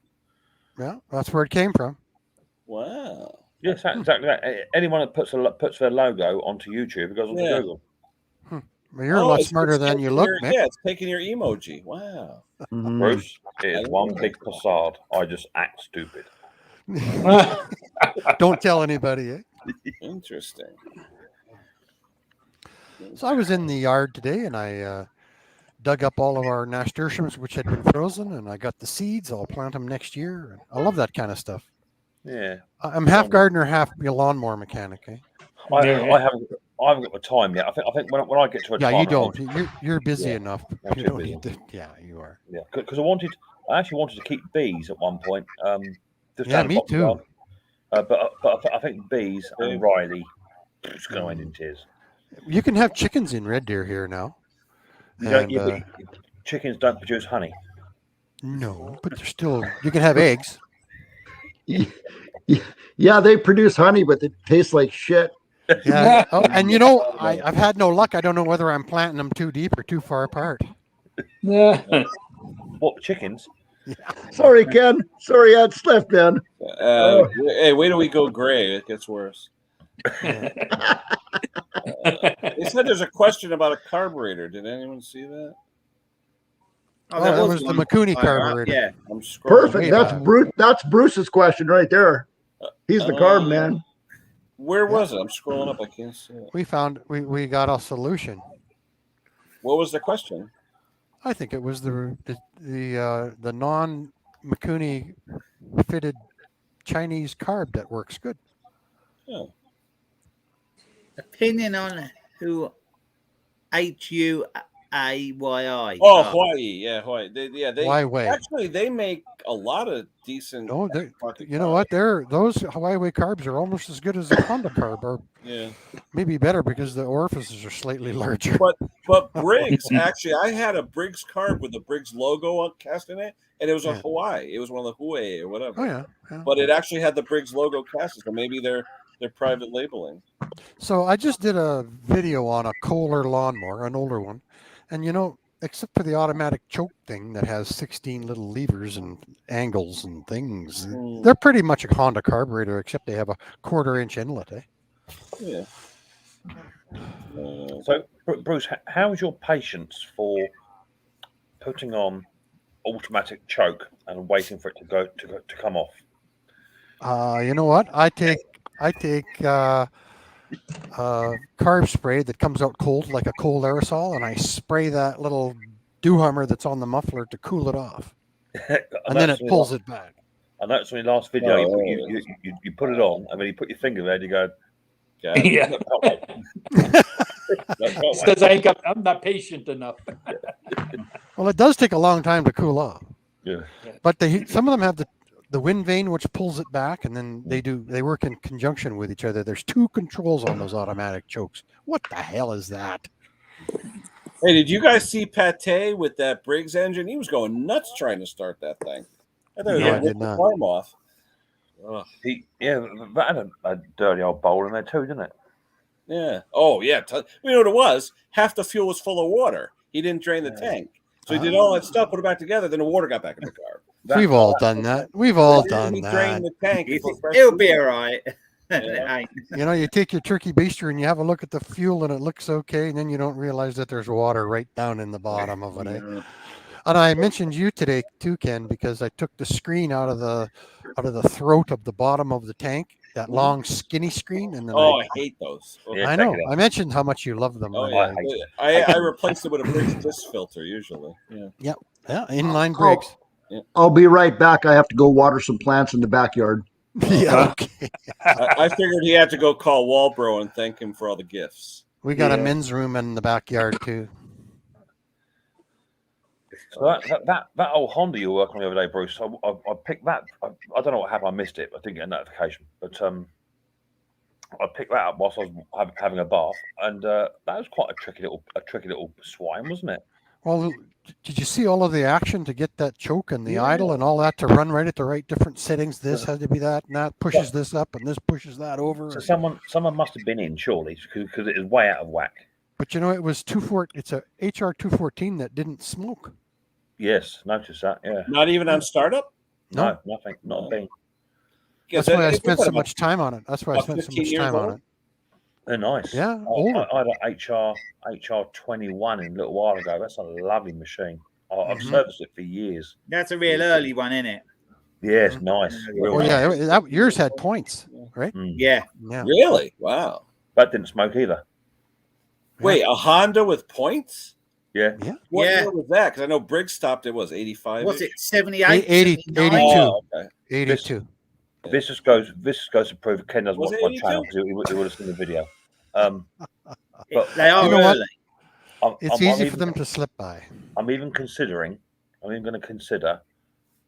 Yeah, that's where it came from. Wow. Yes, exactly that. Anyone that puts their logo onto YouTube, it goes onto Google. Well, you're a lot smarter than you look, Nick. Yeah, it's taking your emoji. Wow. Bruce, it is one big facade. I just act stupid. Don't tell anybody. Eh? Interesting. So I was in the yard today, and I dug up all of our nasturtiums, which had been frozen, and I got the seeds. I'll plant them next year. I love that kind of stuff. Yeah. I'm half gardener, half lawnmower mechanic. Eh? I haven't got the time yet. I think when I get to a time, you don't. You're busy enough. You don't need to. Yeah, you are. Yeah, because I actually wanted to keep bees at one point. Me too. But I think bees and Riley is going to end in tears. You can have chickens in Red Deer here now. Chickens don't produce honey. No, but they're still. You can have eggs. Yeah, they produce honey, but it tastes like shit. Yeah. Oh, and I've had no luck. I don't know whether I'm planting them too deep or too far apart. Yeah. What, chickens? Yeah. Sorry, Ken. Sorry, I'd slipped, man. Hey, wait till we go gray. It gets worse. They said there's a question about a carburetor. Did anyone see that? That was the Mikuni carburetor. Yeah, I'm scrolling. Perfect. That's Bruce's question right there. He's the carb man. Where was it? I'm scrolling up. I can't see it. We got a solution. What was the question? I think it was the non Mikuni fitted Chinese carb that works good. Yeah. Opinion on who HU Hawaii. Oh, Hawaii. Yeah, Hawaii. They Huawei. actually they make a lot of decent. Oh, aftermarket you know cars. what? Those Huawei carbs are almost as good as a Honda carb, or Yeah. maybe better because the orifices are slightly larger. But Briggs, actually, I had a Briggs carb with the Briggs logo cast in it, and it was a Yeah. Hawaii. It was one of the Huawei or whatever. Oh yeah. But it actually had the Briggs logo cast, so maybe they're private labeling. So I just did a video on a Kohler lawnmower, an older one, and except for the automatic choke thing that has 16 little levers and angles and things, they're pretty much a Honda carburetor, except they have a 1/4-inch inlet. Yeah. So, Bruce, how is your patience for putting on automatic choke and waiting for it to come off? You know what? I take carb spray that comes out cold, like a cold aerosol, and I spray that little dewhammer that's on the muffler to cool it off, and then it pulls it back. I noticed in your last video, you put it on, and then you put your finger there, and you go, Yeah. Because I'm not patient enough. Well, it does take a long time to cool off. Yeah. But some of them have the wind vane, which pulls it back, and then they work in conjunction with each other. There's 2 controls on those automatic chokes. What the hell is that? Hey, did you guys see Pate with that Briggs engine? He was going nuts trying to start that thing. I thought No, I it did ripped the not. farm off. Ugh. That had a dirty old bowl in there too, didn't it? Yeah. Oh, yeah. You know what it was? Half the fuel was full of water. He didn't drain the tank. So he did all that stuff, put it back together, then the water got back in the car. We've all done that. We've all done He that. drained the tank. It'll be all right. Yeah. You take your turkey baster and you have a look at the fuel and it looks okay, and then you don't realize that there's water right down in the bottom of it. Yeah. And I mentioned you today too, Ken, because I took the screen out of the throat of the bottom of the tank, that long skinny screen, and then I hate those. Yeah, I know. I mentioned how much you love them. Oh, right? yeah. I replaced it with a Briggs disc filter usually. Yeah. Yeah, inline Briggs. Yeah. I'll be right back. I have to go water some plants in the backyard. Yeah, okay. I figured he had to go call Walbro and thank him for all the gifts. We got a men's room in the backyard too. So that old Honda you were working on the other day, Bruce, I picked that. I don't know what happened. I missed it. I didn't get a notification, but I picked that up whilst I was having a bath, and that was quite a tricky little swine, wasn't it? Well, did you see all of the action to get that choke and the idle and all that to run right at the right different settings? This has to be that, and that pushes this up, and this pushes that over. So someone must have been in, surely, because it is way out of whack. But it was it's a HR 214 that didn't smoke. Yes, notice that. Yeah. Not even on startup? No, nothing. Not a thing. That's why I spent so much time on it. That's why I spent so much time on it. They're nice. Yeah. I had an HR 21 in a little while ago. That's a lovely machine. I've serviced it for years. That's a real early one, isn't it? Yes, nice. Yours had points, right? Yeah. Really? Wow. That didn't smoke either. Wait, a Honda with points? Yeah. What year was that? Because I know Briggs stopped. It was 85. Was it 78? 82. Oh, okay. 82. This just goes to prove Ken doesn't Was watch it my channel because he would have seen the video. But they are early. It's easy for them to slip by. I'm even going to consider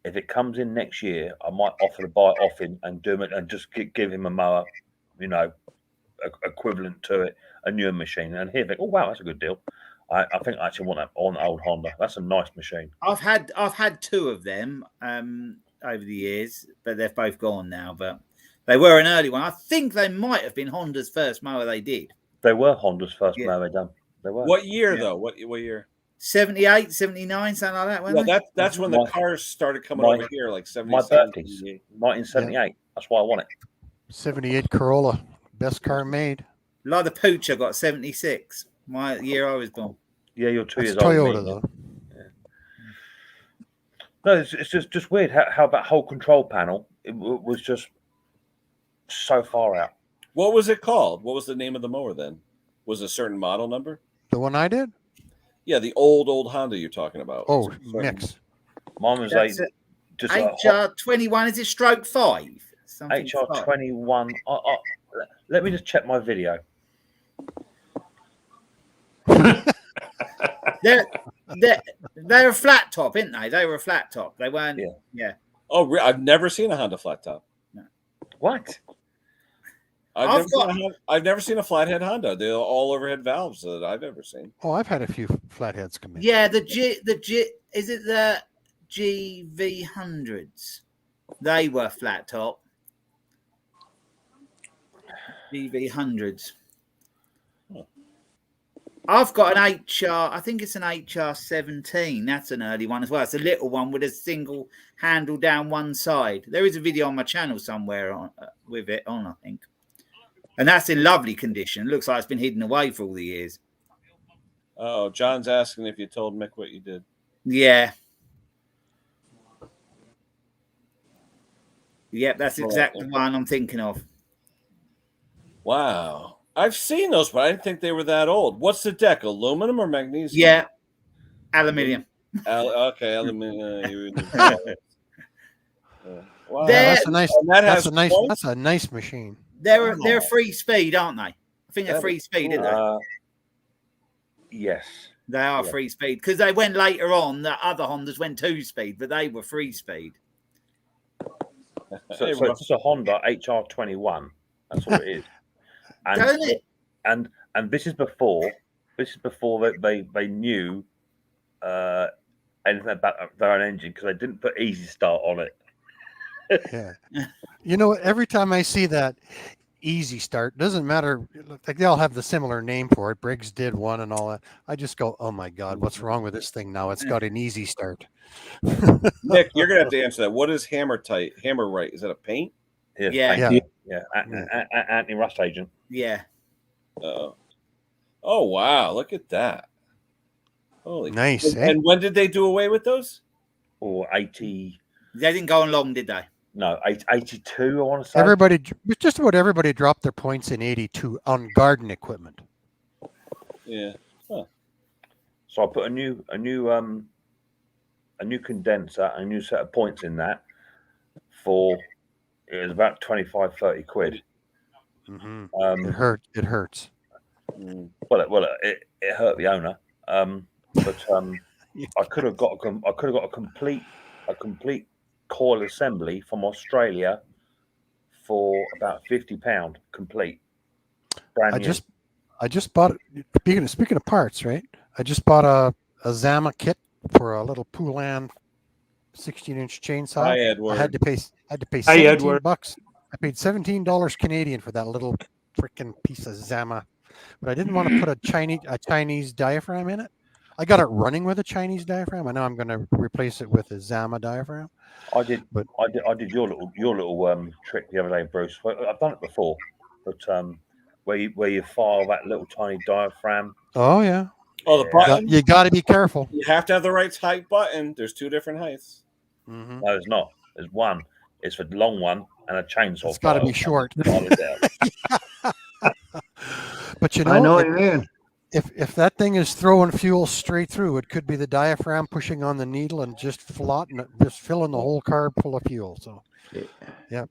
if it comes in next year, I might offer to buy it off him and do it and just give him a mower, equivalent to it, a newer machine. And he'll think, oh wow, that's a good deal. I think I actually want that on old Honda. That's a nice machine. I've had 2 of them over the years, but they've both gone now. But they were an early one. I think they might have been Honda's first mower they did. They were Honda's first mower they done. They were. What year though? What year? 78, 79, something like that. Wasn't that's when the cars started coming over here, like 77. My birthday's 1978. That's why I want it. 78 Corolla, best car made. Like the Poocher got 76. My year I was born. Yeah, you're 2 years Toyota, old. though. Yeah. No, it's just weird how that whole control panel was just so far out. What was it called? What was the name of the mower then? Was it a certain model number? The one I did? Yeah, the old Honda you're talking about. Oh, mix. Mine was just HR 21. Is it stroke 5? HR 21. Let me just check my video. They're a flat top, aren't they? They were a flat top. They weren't. Yeah. Oh, I've never seen a Honda flat top. No. What? I've never seen a flathead Honda. They're all overhead valves that I've ever seen. Oh, I've had a few flatheads come in. Yeah, the is it the GV100s? They were flat top. GV100s. I've got an HR. I think it's an HR17. That's an early one as well. It's a little one with a single handle down one side. There is a video on my channel somewhere on with it on, I think. And that's in lovely condition. Looks like it's been hidden away for all the years. Oh, John's asking if you told Mick what you did. Yeah. Yep, that's exactly the one I'm thinking of. Wow. I've seen those, but I didn't think they were that old. What's the deck? Aluminum or magnesium? Yeah. Aluminium. Okay, aluminum. Wow. That's a nice machine. They're free speed, aren't they? I think they're free speed, aren't they? Yes. They are free speed because they went later on. The other Hondas went 2-speed, but they were free speed. So it's a Honda HR21. That's what it is. And, Don't it? And this is before they knew anything about their own engine because they didn't put Easy Start on it. Yeah. You know, every time I see that Easy Start, doesn't matter, like they all have the similar name for it. Briggs did one and all that. I just go, oh my God, what's wrong with this thing now? It's got an Easy Start. Nick, you're gonna have to answer that. What is hammer right? Is that a paint? Yeah. Anti-rust agent. Yeah. Oh wow! Look at that. Holy nice. And when did they do away with those? Or 80. They didn't go on long, did they? No, 82. I want to say just about everybody dropped their points in 82 on garden equipment. Yeah. Huh. So I put a new condenser, a new set of points in that for it was about 25-30 quid. Mm-hmm. It hurts. Well, it hurt the owner. But I could have got a complete coil assembly from Australia for about £50 complete. Brand new. I just bought speaking of parts, right? I just bought a Zama kit for a little Poulan 16-inch chainsaw. Hi, Edward. I had to pay $17. I paid $17 Canadian for that little freaking piece of Zama, but I didn't want to put a Chinese diaphragm in it. I got it running with a Chinese diaphragm. I know I'm going to replace it with a Zama diaphragm. I did your little trick the other day, Bruce. I've done it before, but where you file that little tiny diaphragm. Oh yeah. Oh, the button. You got to be careful. You have to have the right height button. There's two different heights. Mm-hmm. No, there's not. There's one. It's for the long one and a chainsaw. It's got to be short. But you know, I know what you mean. If that thing is throwing fuel straight through, it could be the diaphragm pushing on the needle and just filling the whole carb full of fuel. So, yeah.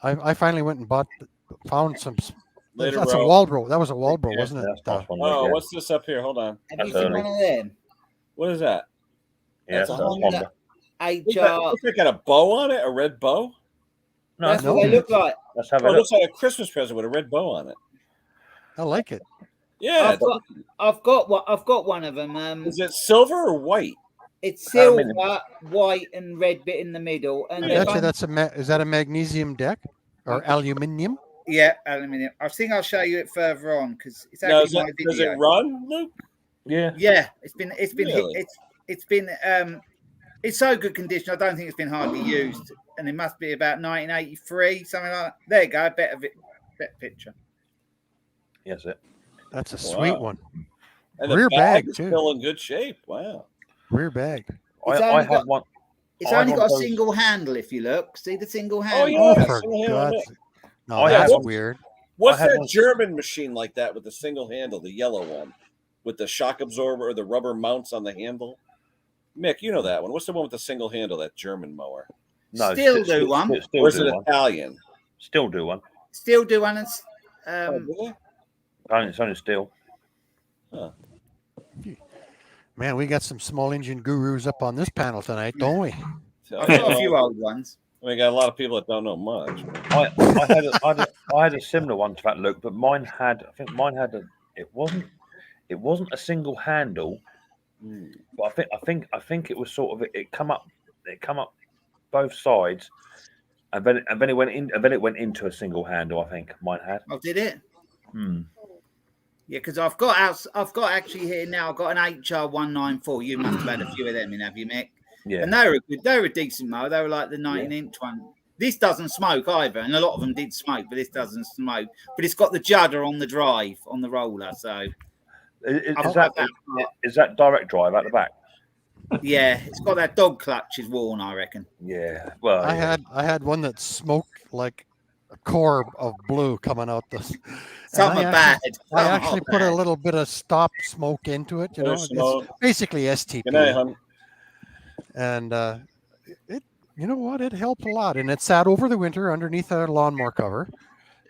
I finally went and found some. That's a Walbro. That was a Walbro, wasn't it? What's this up here? Hold on. Have you seen one of them? What is that? Yeah, that's a Honda. Looks like got a bow on it, a red bow. No, that's what they look like. It looks like a Christmas present with a red bow on it. I like it. Yeah, I've got one of them. Is it silver or white? It's silver, white, and red bit in the middle. And is that a magnesium deck or aluminium? Yeah, aluminium. I think I'll show you it further on because it's actually my video. Does it run, Luke? Yeah. Yeah, it's been really? it's so good condition. I don't think it's been hardly used, and it must be about 1983, something like that. There you go, better picture. Yes, it. That's a sweet one. And the rear bag is too. Still in good shape. Wow. Rear bag. I had one. It's only got a single handle. If you look, see the single handle. Oh yeah. For God's sake. No, that's weird. What's that German machine like that with the single handle, the yellow one, with the shock absorber or the rubber mounts on the handle? Mick, you know that one. What's the one with the single handle? That German mower. No, still do one. Or is it Italian? Still do one. Still do one. It's it's only steel. Huh. Man, we got some small engine gurus up on this panel tonight, don't we? So, I've got a few old ones. We got a lot of people that don't know much. I had a similar one to that, Luke, but mine had. I think mine had a. It wasn't a single handle, but I think it was sort of it come up both sides, and then it went in, and then it went into a single handle. I think mine had. Oh, did it? Hmm. Yeah, because I've got actually here now. I've got an HR194. You must have had a few of them in, have you, Mick? Yeah. And they were a decent mower. They were like the 19-inch one. This doesn't smoke either, and a lot of them did smoke, but this doesn't smoke. But it's got the judder on the drive on the roller, so is that direct drive out the back? Yeah, it's got that dog clutch is worn, I reckon. Yeah. Well, I had one that smoked like a core of blue coming out the. Something bad. I actually put a little bit of stop smoke into it. You know, it's basically STP. Good night, hon. And it, you know what, it helped a lot. And it sat over the winter underneath a lawnmower cover.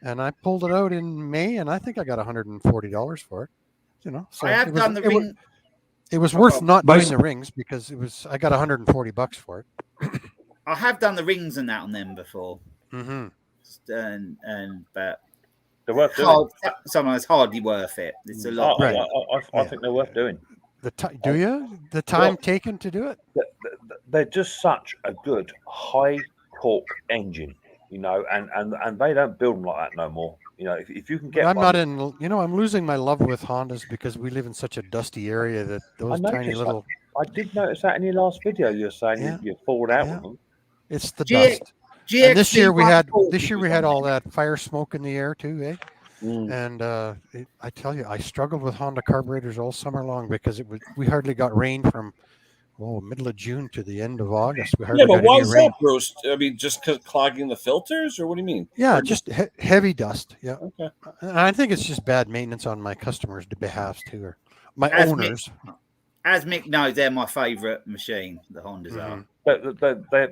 And I pulled it out in May, and I think I got $140 for it. You know, so I have done the ring. It was worth not doing the rings because I got $140 for it. I have done the rings and that on them before. Mm-hmm. But they're worth doing. Sometimes hardly worth it. It's a lot. Right. I think they're worth doing. Do you? The time taken to do it? They're just such a good high torque engine, you know, and they don't build them like that no more. You know, if you can get. I'm losing my love with Hondas because we live in such a dusty area that those tiny little. I did notice that in your last video. You're saying you forward out with them. It's the dust. And this year we had all that fire smoke in the air too, eh? And I tell you, I struggled with Honda carburetors all summer long because we hardly got rain from middle of June to the end of August. We hardly got why any is rain. that, Bruce? I mean, just because clogging the filters, or what do you mean? Yeah, just heavy dust. Yeah, okay. And I think it's just bad maintenance on my customers' behalf too, or my owners. As Mick knows, they're my favourite machine. The Hondas are.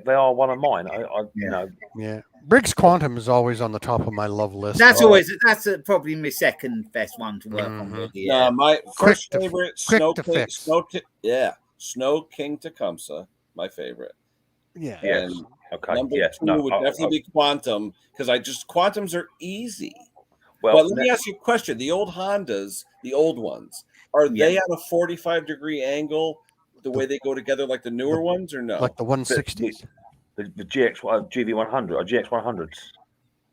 They are one of mine. You know. Yeah, Briggs Quantum is always on the top of my love list. That's probably my second best one to work on with. Yeah, my first favorite Snow King Tecumseh, my favorite. Yeah. And number two would definitely be Quantum, because Quantums are easy. Well, but let me ask you a question. The old Hondas, the old ones, are they at a 45-degree angle the way they go together like the newer ones, or no? Like the 160s? The GV100 or GX100s,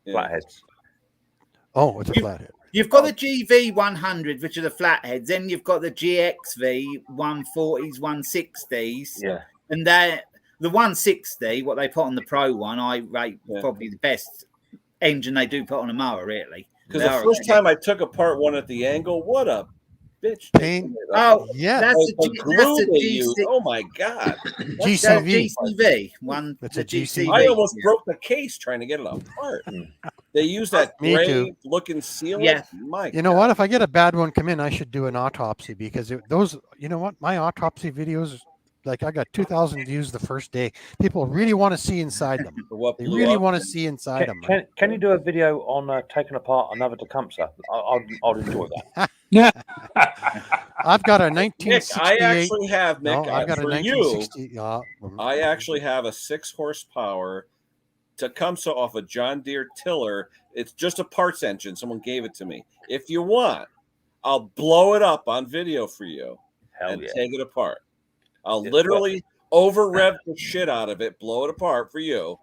flatheads. Oh, it's a flathead. You've got the GV100, which are the flatheads. Then you've got the GXV 140s, 160s. Yeah. And the 160, what they put on the Pro one, I rate probably the best engine they do put on a mower, really. Because the first time I took apart one at the angle, what a bitch. Pain. Oh, yeah. That's a GCV. Oh, my God. GCV. That's a GCV. I almost broke the case trying to get it apart. They use that gray looking sealant. Yeah. You know what? If I get a bad one come in, I should do an autopsy because you know what? My autopsy videos, like I got 2,000 views the first day. People really want to see inside them. They really want to see inside them. Can you do a video on taking apart another Tecumseh? I'll enjoy that. I've got a 1968. I actually have, Nick. I've got a 1960. I actually have a 6-horsepower Tecumseh off a John Deere tiller. It's just a parts engine. Someone gave it to me. If you want, I'll blow it up on video for you and take it apart. I'll literally over rev the shit out of it, blow it apart for you,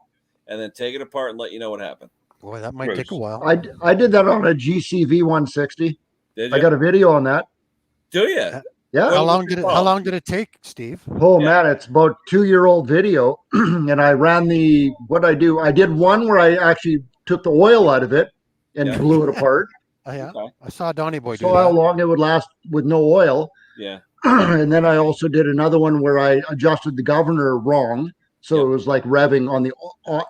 and then take it apart and let you know what happened. Boy, that might take a while. I did that on a GCV 160. Did you? I got a video on that. Do you? Yeah. How long did it take, Steve? Oh man, it's about 2-year-old video, and I ran I did one where I actually took the oil out of it and blew it apart. I saw Donnie Boy do that. How long it would last with no oil. Yeah. And then I also did another one where I adjusted the governor wrong. So it was like revving on the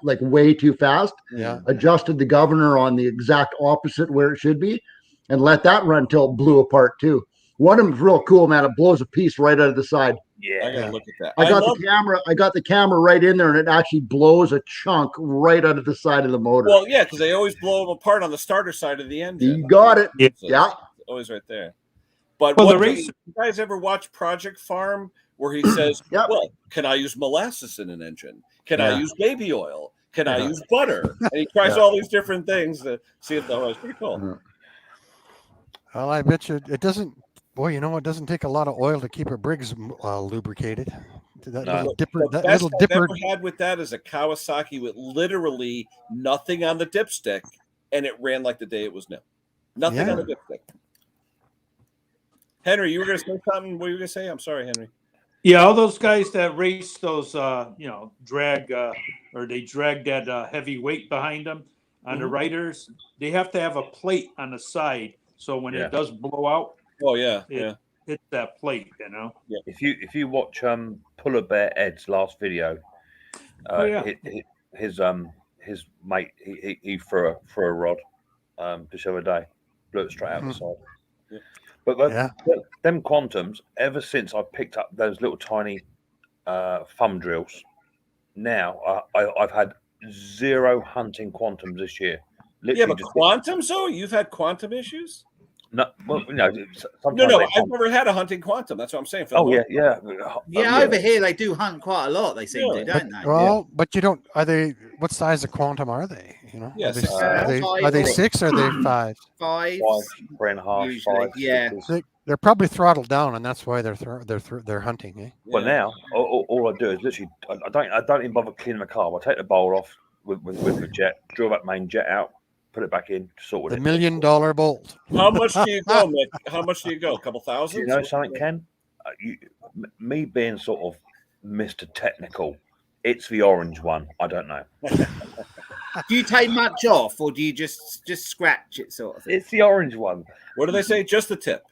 like way too fast. Yeah. Adjusted the governor on the exact opposite where it should be and let that run till it blew apart too. One of them's real cool, man. It blows a piece right out of the side. Yeah. I gotta look at that. I got the camera right in there and it actually blows a chunk right out of the side of the motor. Well, yeah, because they always blow them apart on the starter side of the engine. You got it. Yeah. Always right there. But Well, what the race. you guys ever watch Project Farm where he says, Yep. well, can I use molasses in an engine? Can I use baby oil? Can I use butter? And he tries all these different things to see if it's pretty cool. Well, I bet you it doesn't. Boy, you know, it doesn't take a lot of oil to keep a Briggs lubricated. That little dipper. The That best little I've dipper. ever had with that is a Kawasaki with literally nothing on the dipstick, and it ran like the day it was new. Nothing on the dipstick. Henry, you were going to say something? What were you going to say? I'm sorry, Henry. Yeah, all those guys that race those, drag or they drag that heavy weight behind them on the riders, they have to have a plate on the side. So when it does blow out, it hits that plate, you know. Yeah. If you watch Puller Bear Ed's last video, his mate he threw a rod this other day, blew it straight out the side. Yeah. But them quantums, ever since I picked up those little tiny thumb drills, now I've had 0 hunting quantums this year. Literally but quantums though? You've had quantum issues? No, well, no. I've never had a hunting quantum. That's what I'm saying. Yeah. Over here they do hunt quite a lot. They seem to, don't they? Well, but you don't. Are they? What size of quantum are they? You know, are they 6? Or are they 5? 5, 3.5, usually, 5. Yeah. They're probably throttled down, and that's why they're hunting. Eh? Well, now all I do is literally I don't even bother cleaning the carb. I take the bowl off with the jet, drill that main jet out, put it back in, sort the $1 million bolt. How much do you go, Mick? How much do you go? A couple thousand? You know something, Ken? Me being sort of Mr. Technical, it's the orange one. I don't know. Do you take much off, or do you just scratch it, sort of thing? It's the orange one. What do they say? Just the tip.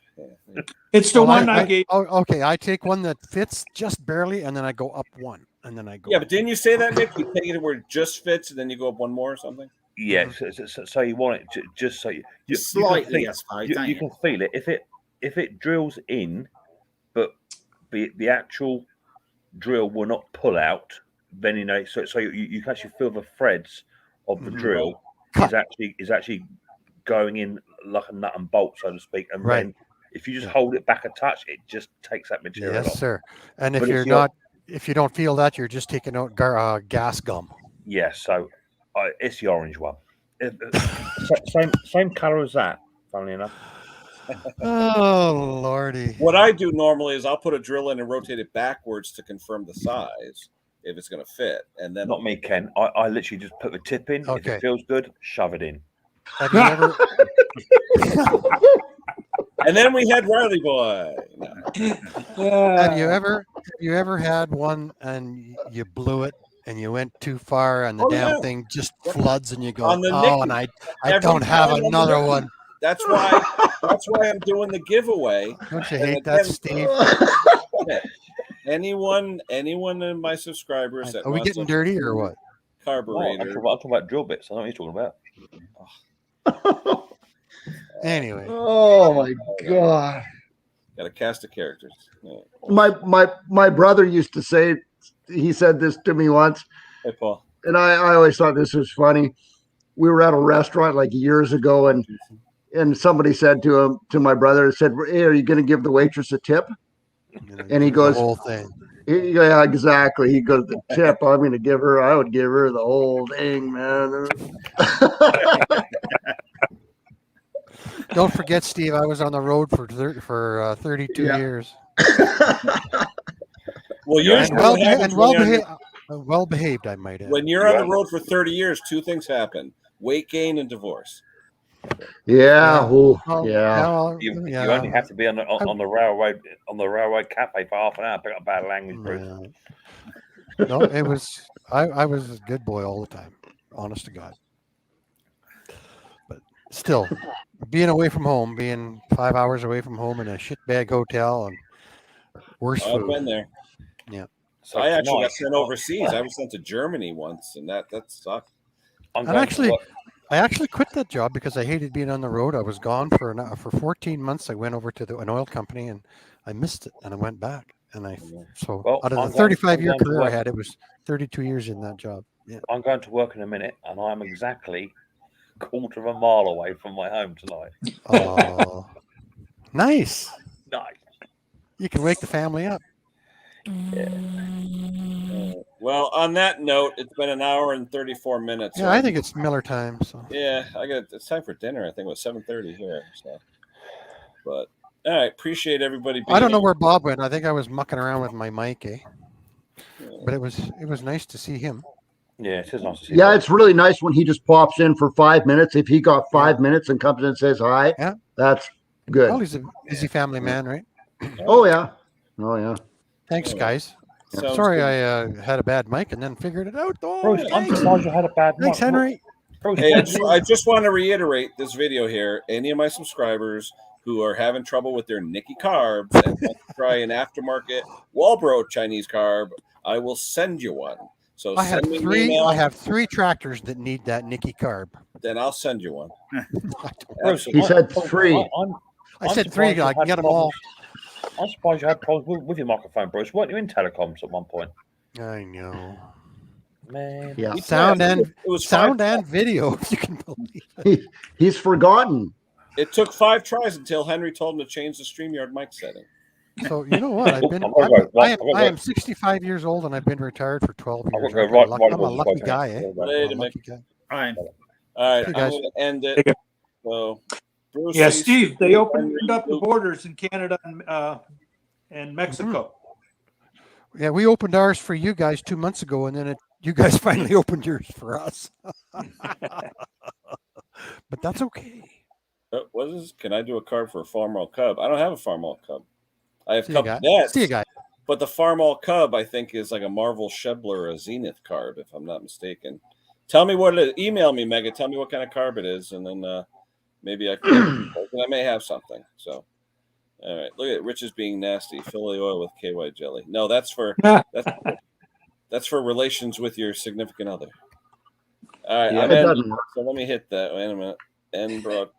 It's the one I gave. Oh, okay. I take one that fits just barely, and then I go up one, and then I go. Yeah, but didn't you say that, Mick? You take it where it just fits, and then you go up one more or something? Yes. So you want it just so you slightly, I suppose. You can feel it if it drills in, but the actual drill will not pull out. Then you know. So you can actually feel the threads of the drill is actually going in like a nut and bolt, so to speak. And then if you just hold it back a touch, it just takes that material off. Yes, sir. And if you don't feel that, you're just taking out gas gum. Yes. So it's the orange one. Same color as that. Funnily enough. Oh lordy! What I do normally is I'll put a drill in and rotate it backwards to confirm the size if it's going to fit, and then not me, Ken. I literally just put the tip in. If it feels good, shove it in. Have you ever? And then we had Riley Boy. Have you ever had one and you blew it and you went too far and the thing just floods and you go, and I don't have another one. That's why I'm doing the giveaway. Don't you hate that, Steve? Anyone in my subscribers that are we getting dirty or what? Carburetor. I'm talking about drill bits. I know what you're talking about. Anyway. Oh my God. Got a cast of characters. Yeah. My brother used to say, he said this to me once. Hey, Paul. And I always thought this was funny. We were at a restaurant like years ago, and somebody said to my brother, said, "Hey, are you going to give the waitress a tip?" And he goes, the whole thing. Yeah, exactly. He goes, the tip I would give her the whole thing, man. Don't forget, Steve, I was on the road for 32 years. Well, you're well behaved, I might add. When you're on the road for 30 years, 2 things happen: weight gain and divorce. Yeah. You only have to be on the railway cafe for half an hour. Pick up bad language, Bruce. No, it was. I was a good boy all the time. Honest to God. But still, being away from home, being 5 hours away from home in a shitbag hotel and worse food. I've been there. Yeah. So I actually got sent overseas. I was sent to Germany once, and that sucked. I actually quit that job because I hated being on the road. I was gone for 14 months. I went over to an oil company and I missed it, and I went back. And out of the 35-year career I had, it was 32 years in that job. Yeah. I'm going to work in a minute, and I'm exactly a quarter of a mile away from my home tonight. Oh, nice. You can wake the family up. Well, on that note, it's been an hour and 34 minutes. Yeah, I think it's Miller time. So yeah, it's time for dinner. I think it was 7:30 here. So, but all right, appreciate everybody. I don't know where Bob went. I think I was mucking around with my mic, but it was nice to see him. Yeah, it is nice to see. Yeah, it's really nice when he just pops in for 5 minutes. If he got 5 minutes and comes in and says hi, that's good. Well, he's a busy family man, right? Oh yeah, oh yeah. Thanks, guys. Sounds Sorry, good. I had a bad mic and then figured it out. Oh, Bruce, I'm surprised you had a bad mic. Thanks, Henry. Bruce, Hey, I just want to reiterate this video here. Any of my subscribers who are having trouble with their Nikki Carbs and want to try an aftermarket Walbro Chinese carb, I will send you one. So I have send me an three. email, I have 3 tractors that need that Nikki carb. then I'll send you one. Bruce, He said 3. I said 3. I can get them all. I'm surprised you had problems with your microphone, Bruce. Weren't you in telecoms at one point? I know. Man. Yeah. Sound and it was sound and video, if you can believe it. He's forgotten. It took 5 tries until Henry told him to change the StreamYard mic setting. So you know what? I am 65 years old and I've been retired for 12 years. I'm a lucky guy, eh? Wait a minute. All right. All right, Hey, I'm guys. going to end it. So, Bruce, Yeah, say- Steve, they opened up the borders in Canada and Mexico. Yeah, we opened ours for you guys 2 months ago, and then you guys finally opened yours for us. But that's okay. What is this? Can I do a carb for a Farmall Cub? I don't have a Farmall Cub. I have See Cub you, guys. Cadets. See you guys. But the Farmall Cub, I think, is like a Marvel Shebler or a Zenith carb, if I'm not mistaken. Tell me what it is. Email me, Mega. Tell me what kind of carb it is, and then maybe I can. I may have something. So, all right. Look at Rich is being nasty. Fill the oil with KY jelly. No, that's for that's for relations with your significant other. All right. Yeah, it doesn't work. So let me hit that. Wait a minute. End broadcast.